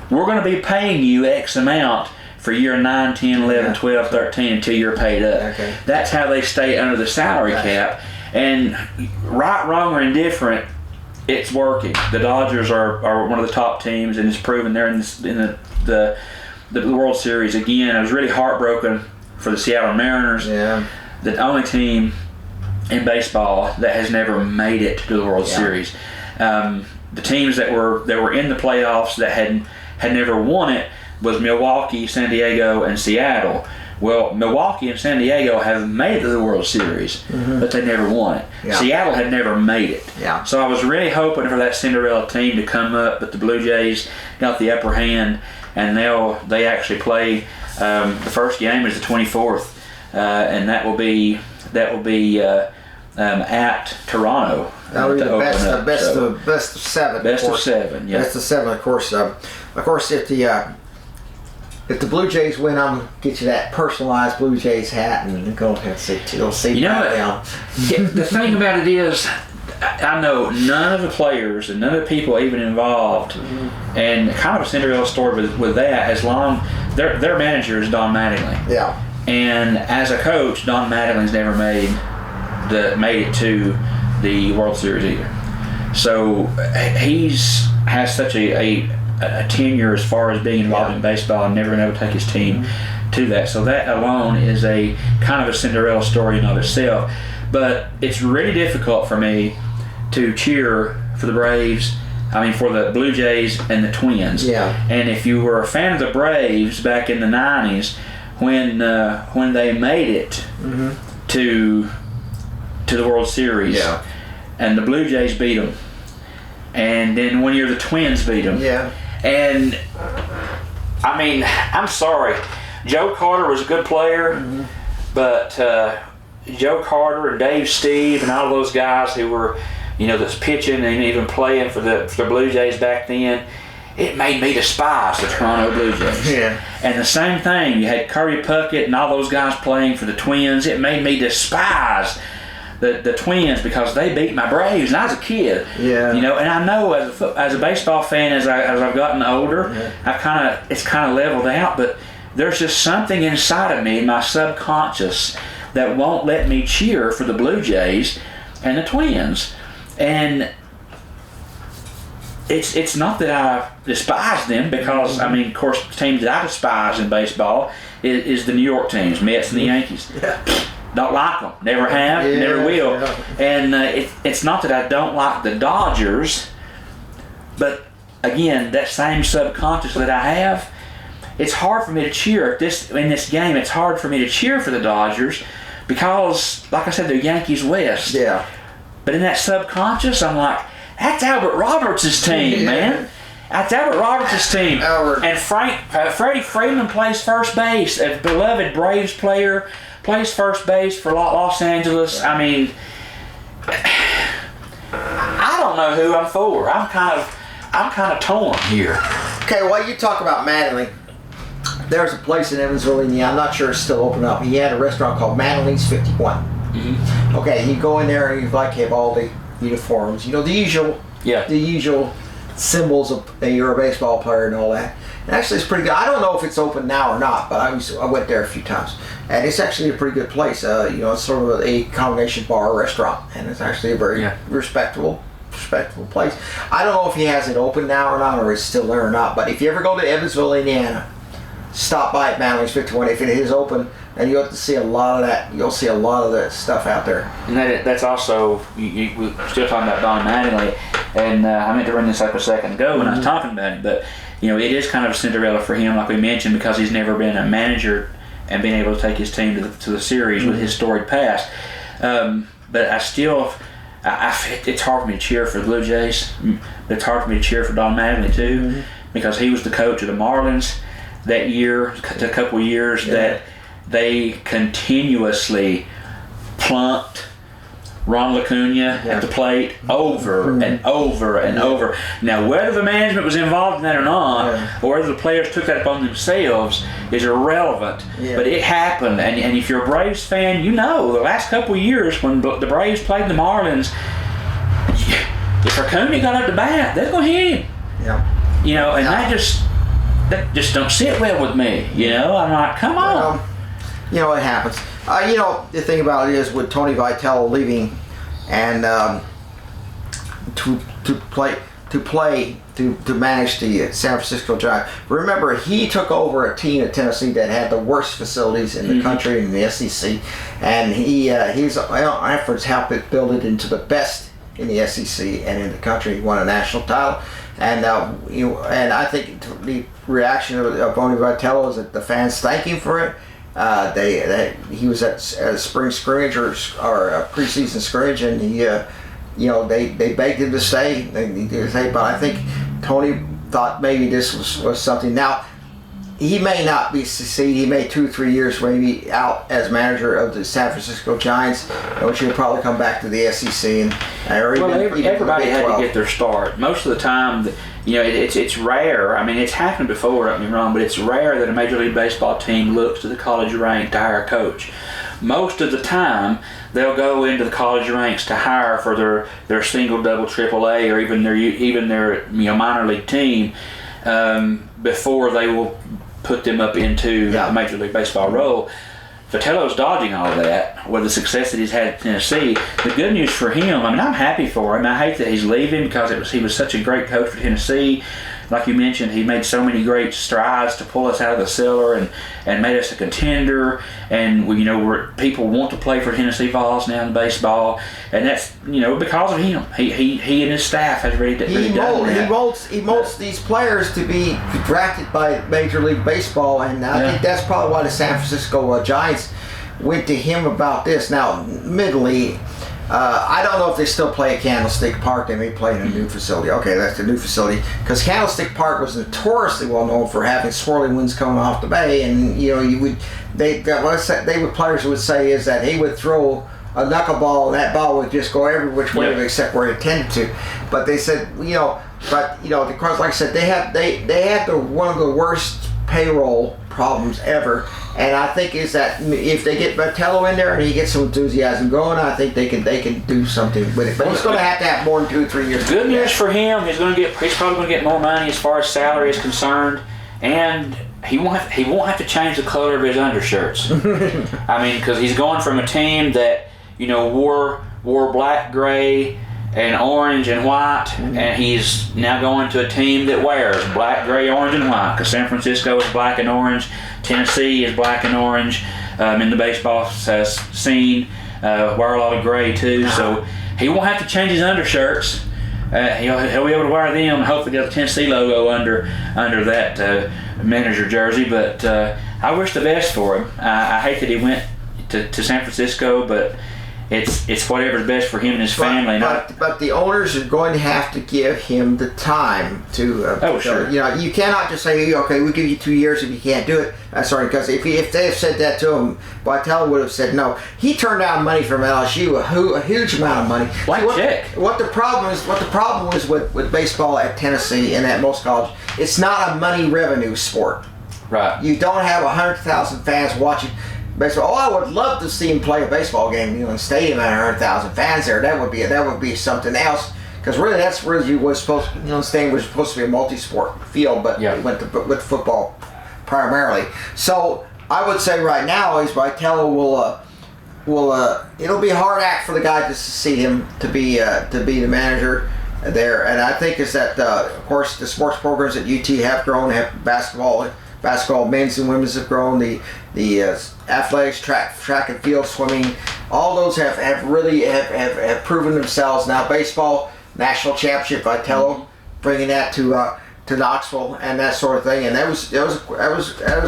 we're going to be paying you X amount for year 9, 10, 11, 12, 13 until you're paid up. Okay. That's how they stay under the salary cap. And right, wrong, or indifferent, it's working. The Dodgers are one of the top teams, and it's proven they're in the World Series again. I was really heartbroken for the Seattle Mariners. Yeah. The only team in baseball that has never made it to the World Series. The teams that were in the playoffs that had never won it was Milwaukee, San Diego, and Seattle. Well, Milwaukee and San Diego have made it to the World Series, but they never won it. Yeah. Seattle had never made it. Yeah. So I was really hoping for that Cinderella team to come up, but the Blue Jays got the upper hand, and they actually play. The first game is the 24th, and that will be at Toronto. That would be the best of 7. Best of 7. Yeah. Best of 7, of course. If the Blue Jays win, I'm going to get you that personalized Blue Jays hat and go ahead and see that down. The thing about it is, I know none of the players and none of the people even involved, and kind of a Cinderella story with that, as long their manager is Don Mattingly. Yeah. And as a coach, Don Mattingly's never made it to the World Series either. So has such a tenure as far as being involved in baseball and never been able to take his team to that. So that alone is a kind of a Cinderella story in of itself. But it's really difficult for me to cheer for the Braves, for the Blue Jays and the Twins. Yeah. And if you were a fan of the Braves back in the 90s, when they made it to the World Series, and the Blue Jays beat them, and then one year the Twins beat them. Yeah. And I'm sorry, Joe Carter was a good player, but Joe Carter and Dave Steve and all those guys who were, that's pitching and even playing for the Blue Jays back then, it made me despise the Toronto Blue Jays. Yeah. And the same thing, you had Kirby Puckett and all those guys playing for the Twins. It made me despise the Twins because they beat my Braves, and I was a kid. Yeah. And I know as a baseball fan, as I've gotten older, it's kind of leveled out. But there's just something inside of me, my subconscious, that won't let me cheer for the Blue Jays and the Twins. And it's not that I despise them, because of course, the teams that I despise in baseball is the New York teams, Mets and the Yankees. Don't like them. Never have. Never will. Yeah. And it's not that I don't like the Dodgers, but again, that same subconscious that I have, it's hard for me to cheer in this game. It's hard for me to cheer for the Dodgers because, like I said, they're Yankees West. Yeah. But in that subconscious, I'm like, that's Albert Roberts' team, man. That's Albert Roberts' team. Albert. And Freddie Freeman plays first base, a beloved Braves player. Plays first base for Los Angeles. I don't know who I'm for. I'm kind of torn here. Okay, while you talk about Mattingly, there's a place in Evansville, Indiana. I'm not sure it's still open up. He had a restaurant called Mattingly's 51. Okay, you go in there and you have all the uniforms. The usual symbols of you're a baseball player and all that. And actually, it's pretty good. I don't know if it's open now or not, but I went there a few times, and it's actually a pretty good place. It's sort of a combination bar restaurant, and it's actually a very respectable place. I don't know if he has it open now or not, or it's still there or not. But if you ever go to Evansville, Indiana, stop by at Manly's 51 if it is open, and you'll have to see a lot of that. You'll see a lot of that stuff out there. And that's also, we're still talking about Don Mattingly, and I meant to bring this up a second ago when I was talking about him, but it is kind of a Cinderella for him, like we mentioned, because he's never been a manager and been able to take his team to the series with his storied past. But I still, it's hard for me to cheer for the Blue Jays, but it's hard for me to cheer for Don Mattingly too, because he was the coach of the Marlins that year, a couple of years that they continuously plunked Ronald Acuna at the plate over and over and over. Now, whether the management was involved in that or not, or whether the players took that upon themselves, is irrelevant. But it happened, and if you're a Braves fan, the last couple of years when the Braves played the Marlins, if Acuna got up to bat, they're going to hit him. And that just don't sit well with me. I'm like, come on. It happens. The thing about it is with Tony Vitello leaving, and to manage the San Francisco Giants. Remember, he took over a team at Tennessee that had the worst facilities in the country in the SEC, and his efforts helped it build it into the best in the SEC and in the country. He won a national title, and and I think the reaction of Tony Vitello is that the fans thank him for it. He was at a spring scrimmage or a preseason scrimmage, and they begged him to stay. But I think Tony thought maybe this was something. Now, he may not be succeed. He may 2 or 3 years maybe out as manager of the San Francisco Giants, which he'll probably come back to the SEC everybody had to get their start. Most of the time, it's rare. I mean, it's happened before. Don't get me wrong, but it's rare that a Major League Baseball team looks to the college rank to hire a coach. Most of the time, they'll go into the college ranks to hire for their single, double, triple A, or even their minor league team before they will put them up into the Major League Baseball role. Vitello's dodging all of that with the success that he's had at Tennessee. The good news for him, I'm happy for him. I hate that he's leaving because he was such a great coach for Tennessee. Like you mentioned, he made so many great strides to pull us out of the cellar and made us a contender. And people want to play for Tennessee Vols now in baseball, and that's because of him. He and his staff has really done that. He molds these players to be drafted by Major League Baseball, and I think that's probably why the San Francisco Giants went to him about this. Now, admittedly, I don't know if they still play at Candlestick Park. They may play in a new facility. Okay, that's the new facility, because Candlestick Park was notoriously well known for having swirling winds coming off the bay, and players would say is that he would throw a knuckleball and that ball would just go every which way except where it intended to. But they said, because like I said, they had one of the worst payroll problems ever, and I think is that if they get Vitello in there and he gets some enthusiasm going, I think they can do something with it. But he's going to have more than 2 or 3 years. Good news for him. He's probably going to get more money as far as salary is concerned, and he won't have to change the color of his undershirts. I mean, because he's going from a team that wore black, gray, and orange and white, and he's now going to a team that wears black, gray, orange, and white, because San Francisco is black and orange, Tennessee is black and orange, in the baseball scene, wear a lot of gray too, so he won't have to change his undershirts. He'll be able to wear them and hopefully get a Tennessee logo under that manager jersey, but I wish the best for him. I hate that he went to San Francisco, but it's whatever's best for him and his family. But the owners are going to have to give him the time to. Sure. You cannot just say, okay, we'll give you 2 years if you can't do it. Sorry, because if they have said that to him, Vitello would have said no. He turned down money from LSU, a huge amount of money. Check. What the problem is with baseball at Tennessee and at most colleges, it's not a money revenue sport. Right. You don't have 100,000 fans watching baseball. I would love to see him play a baseball game, in a stadium at 100,000 fans there. That would be something else. Because really, that's really was supposed. Stadium was supposed to be a multi-sport field, but it went with football primarily. So I would say right now is Vitello will. It'll be a hard act for the guy to see him to be the manager there. And I think is that of course the sports programs at UT have grown, have basketball basketball, men's and women's have grown. The athletics, track and field, swimming, all those have really have proven themselves. Now baseball, national championship, Vitello, bringing that to Knoxville and that sort of thing, and that was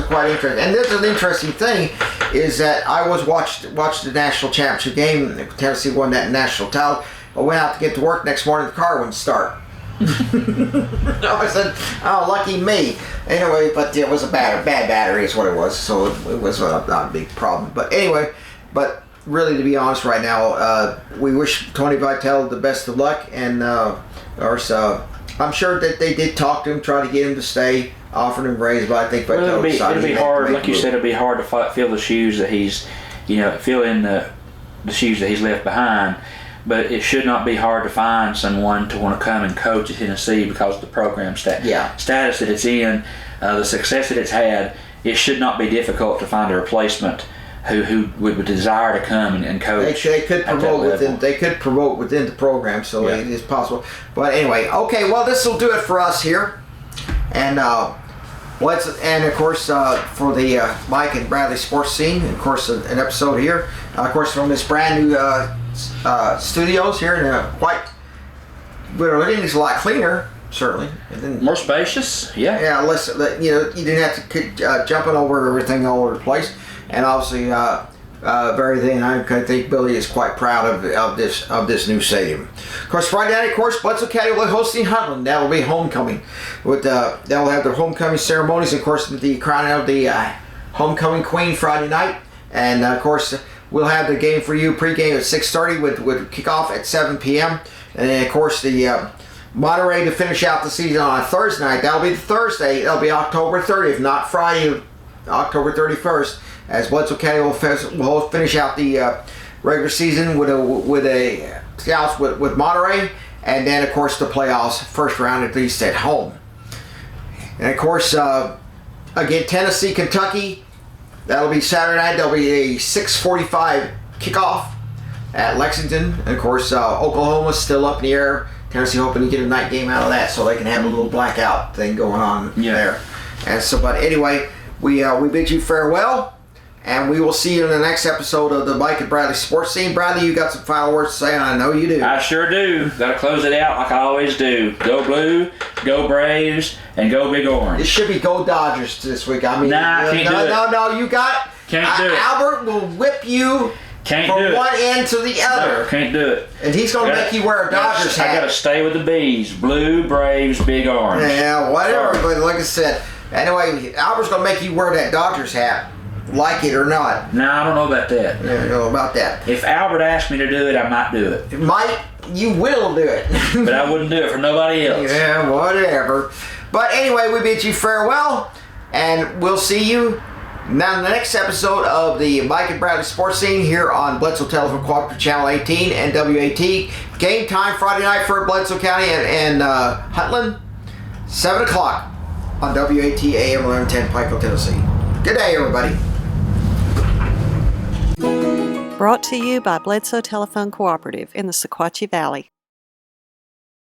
quite interesting. And there's an interesting thing is that I watched the national championship game. Tennessee won that national title. I went out to get to work next morning. The car wouldn't start. I said, "Oh, lucky me." Anyway, but it was a bad battery is what it was. So it was not a big problem. But anyway, really, to be honest, right now, we wish Tony Vitello the best of luck, and I'm sure that they did talk to him, try to get him to stay, offered him raise, but I think it'll be hard. Like you said, it'll be hard to fill the shoes that he's, fill in the shoes that he's left behind. But it should not be hard to find someone to want to come and coach at Tennessee because of the program status that it's in, the success that it's had. It should not be difficult to find a replacement who would desire to come and coach. They could promote within. They could promote within the program, so it is possible. But anyway, okay. Well, this will do it for us here, and of course for the Mike and Bradley Sports Scene. Of course, an episode here. Of course, from this brand new studios here in but everything's a lot cleaner, certainly. And then, more spacious, yeah. Yeah, less you didn't have to jumping over everything all over the place. And obviously, everything. I think Billy is quite proud of this new stadium. Of course, Friday night, Bledsoe County will be hosting Huntland. That will be homecoming. They'll have their homecoming ceremonies. Of course, the crowning of the homecoming queen Friday night, and of course, we'll have the game for you pregame at 6:30 with kickoff at 7 p.m. And then, of course, the Monterey to finish out the season on a Thursday night. That'll be Thursday. That'll be October 30th, not Friday, October 31st. As Bledsoe County will finish out the regular season with Scouts with Monterey, and then of course the playoffs, first round at least at home. And of course, again, Tennessee, Kentucky, that'll be Saturday night. There'll be a 6:45 kickoff at Lexington. And of course, Oklahoma's still up in the air. Tennessee hoping to get a night game out of that so they can have a little blackout thing going on there. And so, but anyway, we bid you farewell. And we will see you in the next episode of the Mike and Bradley Sports Scene. Bradley, you got some final words to say, and I know you do. I sure do. Got to close it out like I always do. Go Blue, go Braves, and go Big Orange. It should be go Dodgers this week. I mean, can't do it. No, you got it. Can't do it. Albert will whip you from one end to the other. No, can't do it. And he's going to make you wear a Dodgers hat. I got to stay with the Bees. Blue, Braves, Big Orange. Yeah, whatever. Sorry. But like I said, anyway, Albert's going to make you wear that Dodgers hat. Like it or not. No, I don't know about that. Yeah, I don't know about that. If Albert asked me to do it, I might do it. You will do it. But I wouldn't do it for nobody else. Yeah, whatever. But anyway, we bid you farewell, and we'll see you now in the next episode of the Mike and Bradley Sports Scene here on Bledsoe Telephone Cooperative Channel 18 and WAT. Game time Friday night for Bledsoe County and Huntland, 7 o'clock on WAT AM 1110 Pikeville, Tennessee. Good day, everybody. Brought to you by Bledsoe Telephone Cooperative in the Sequatchie Valley.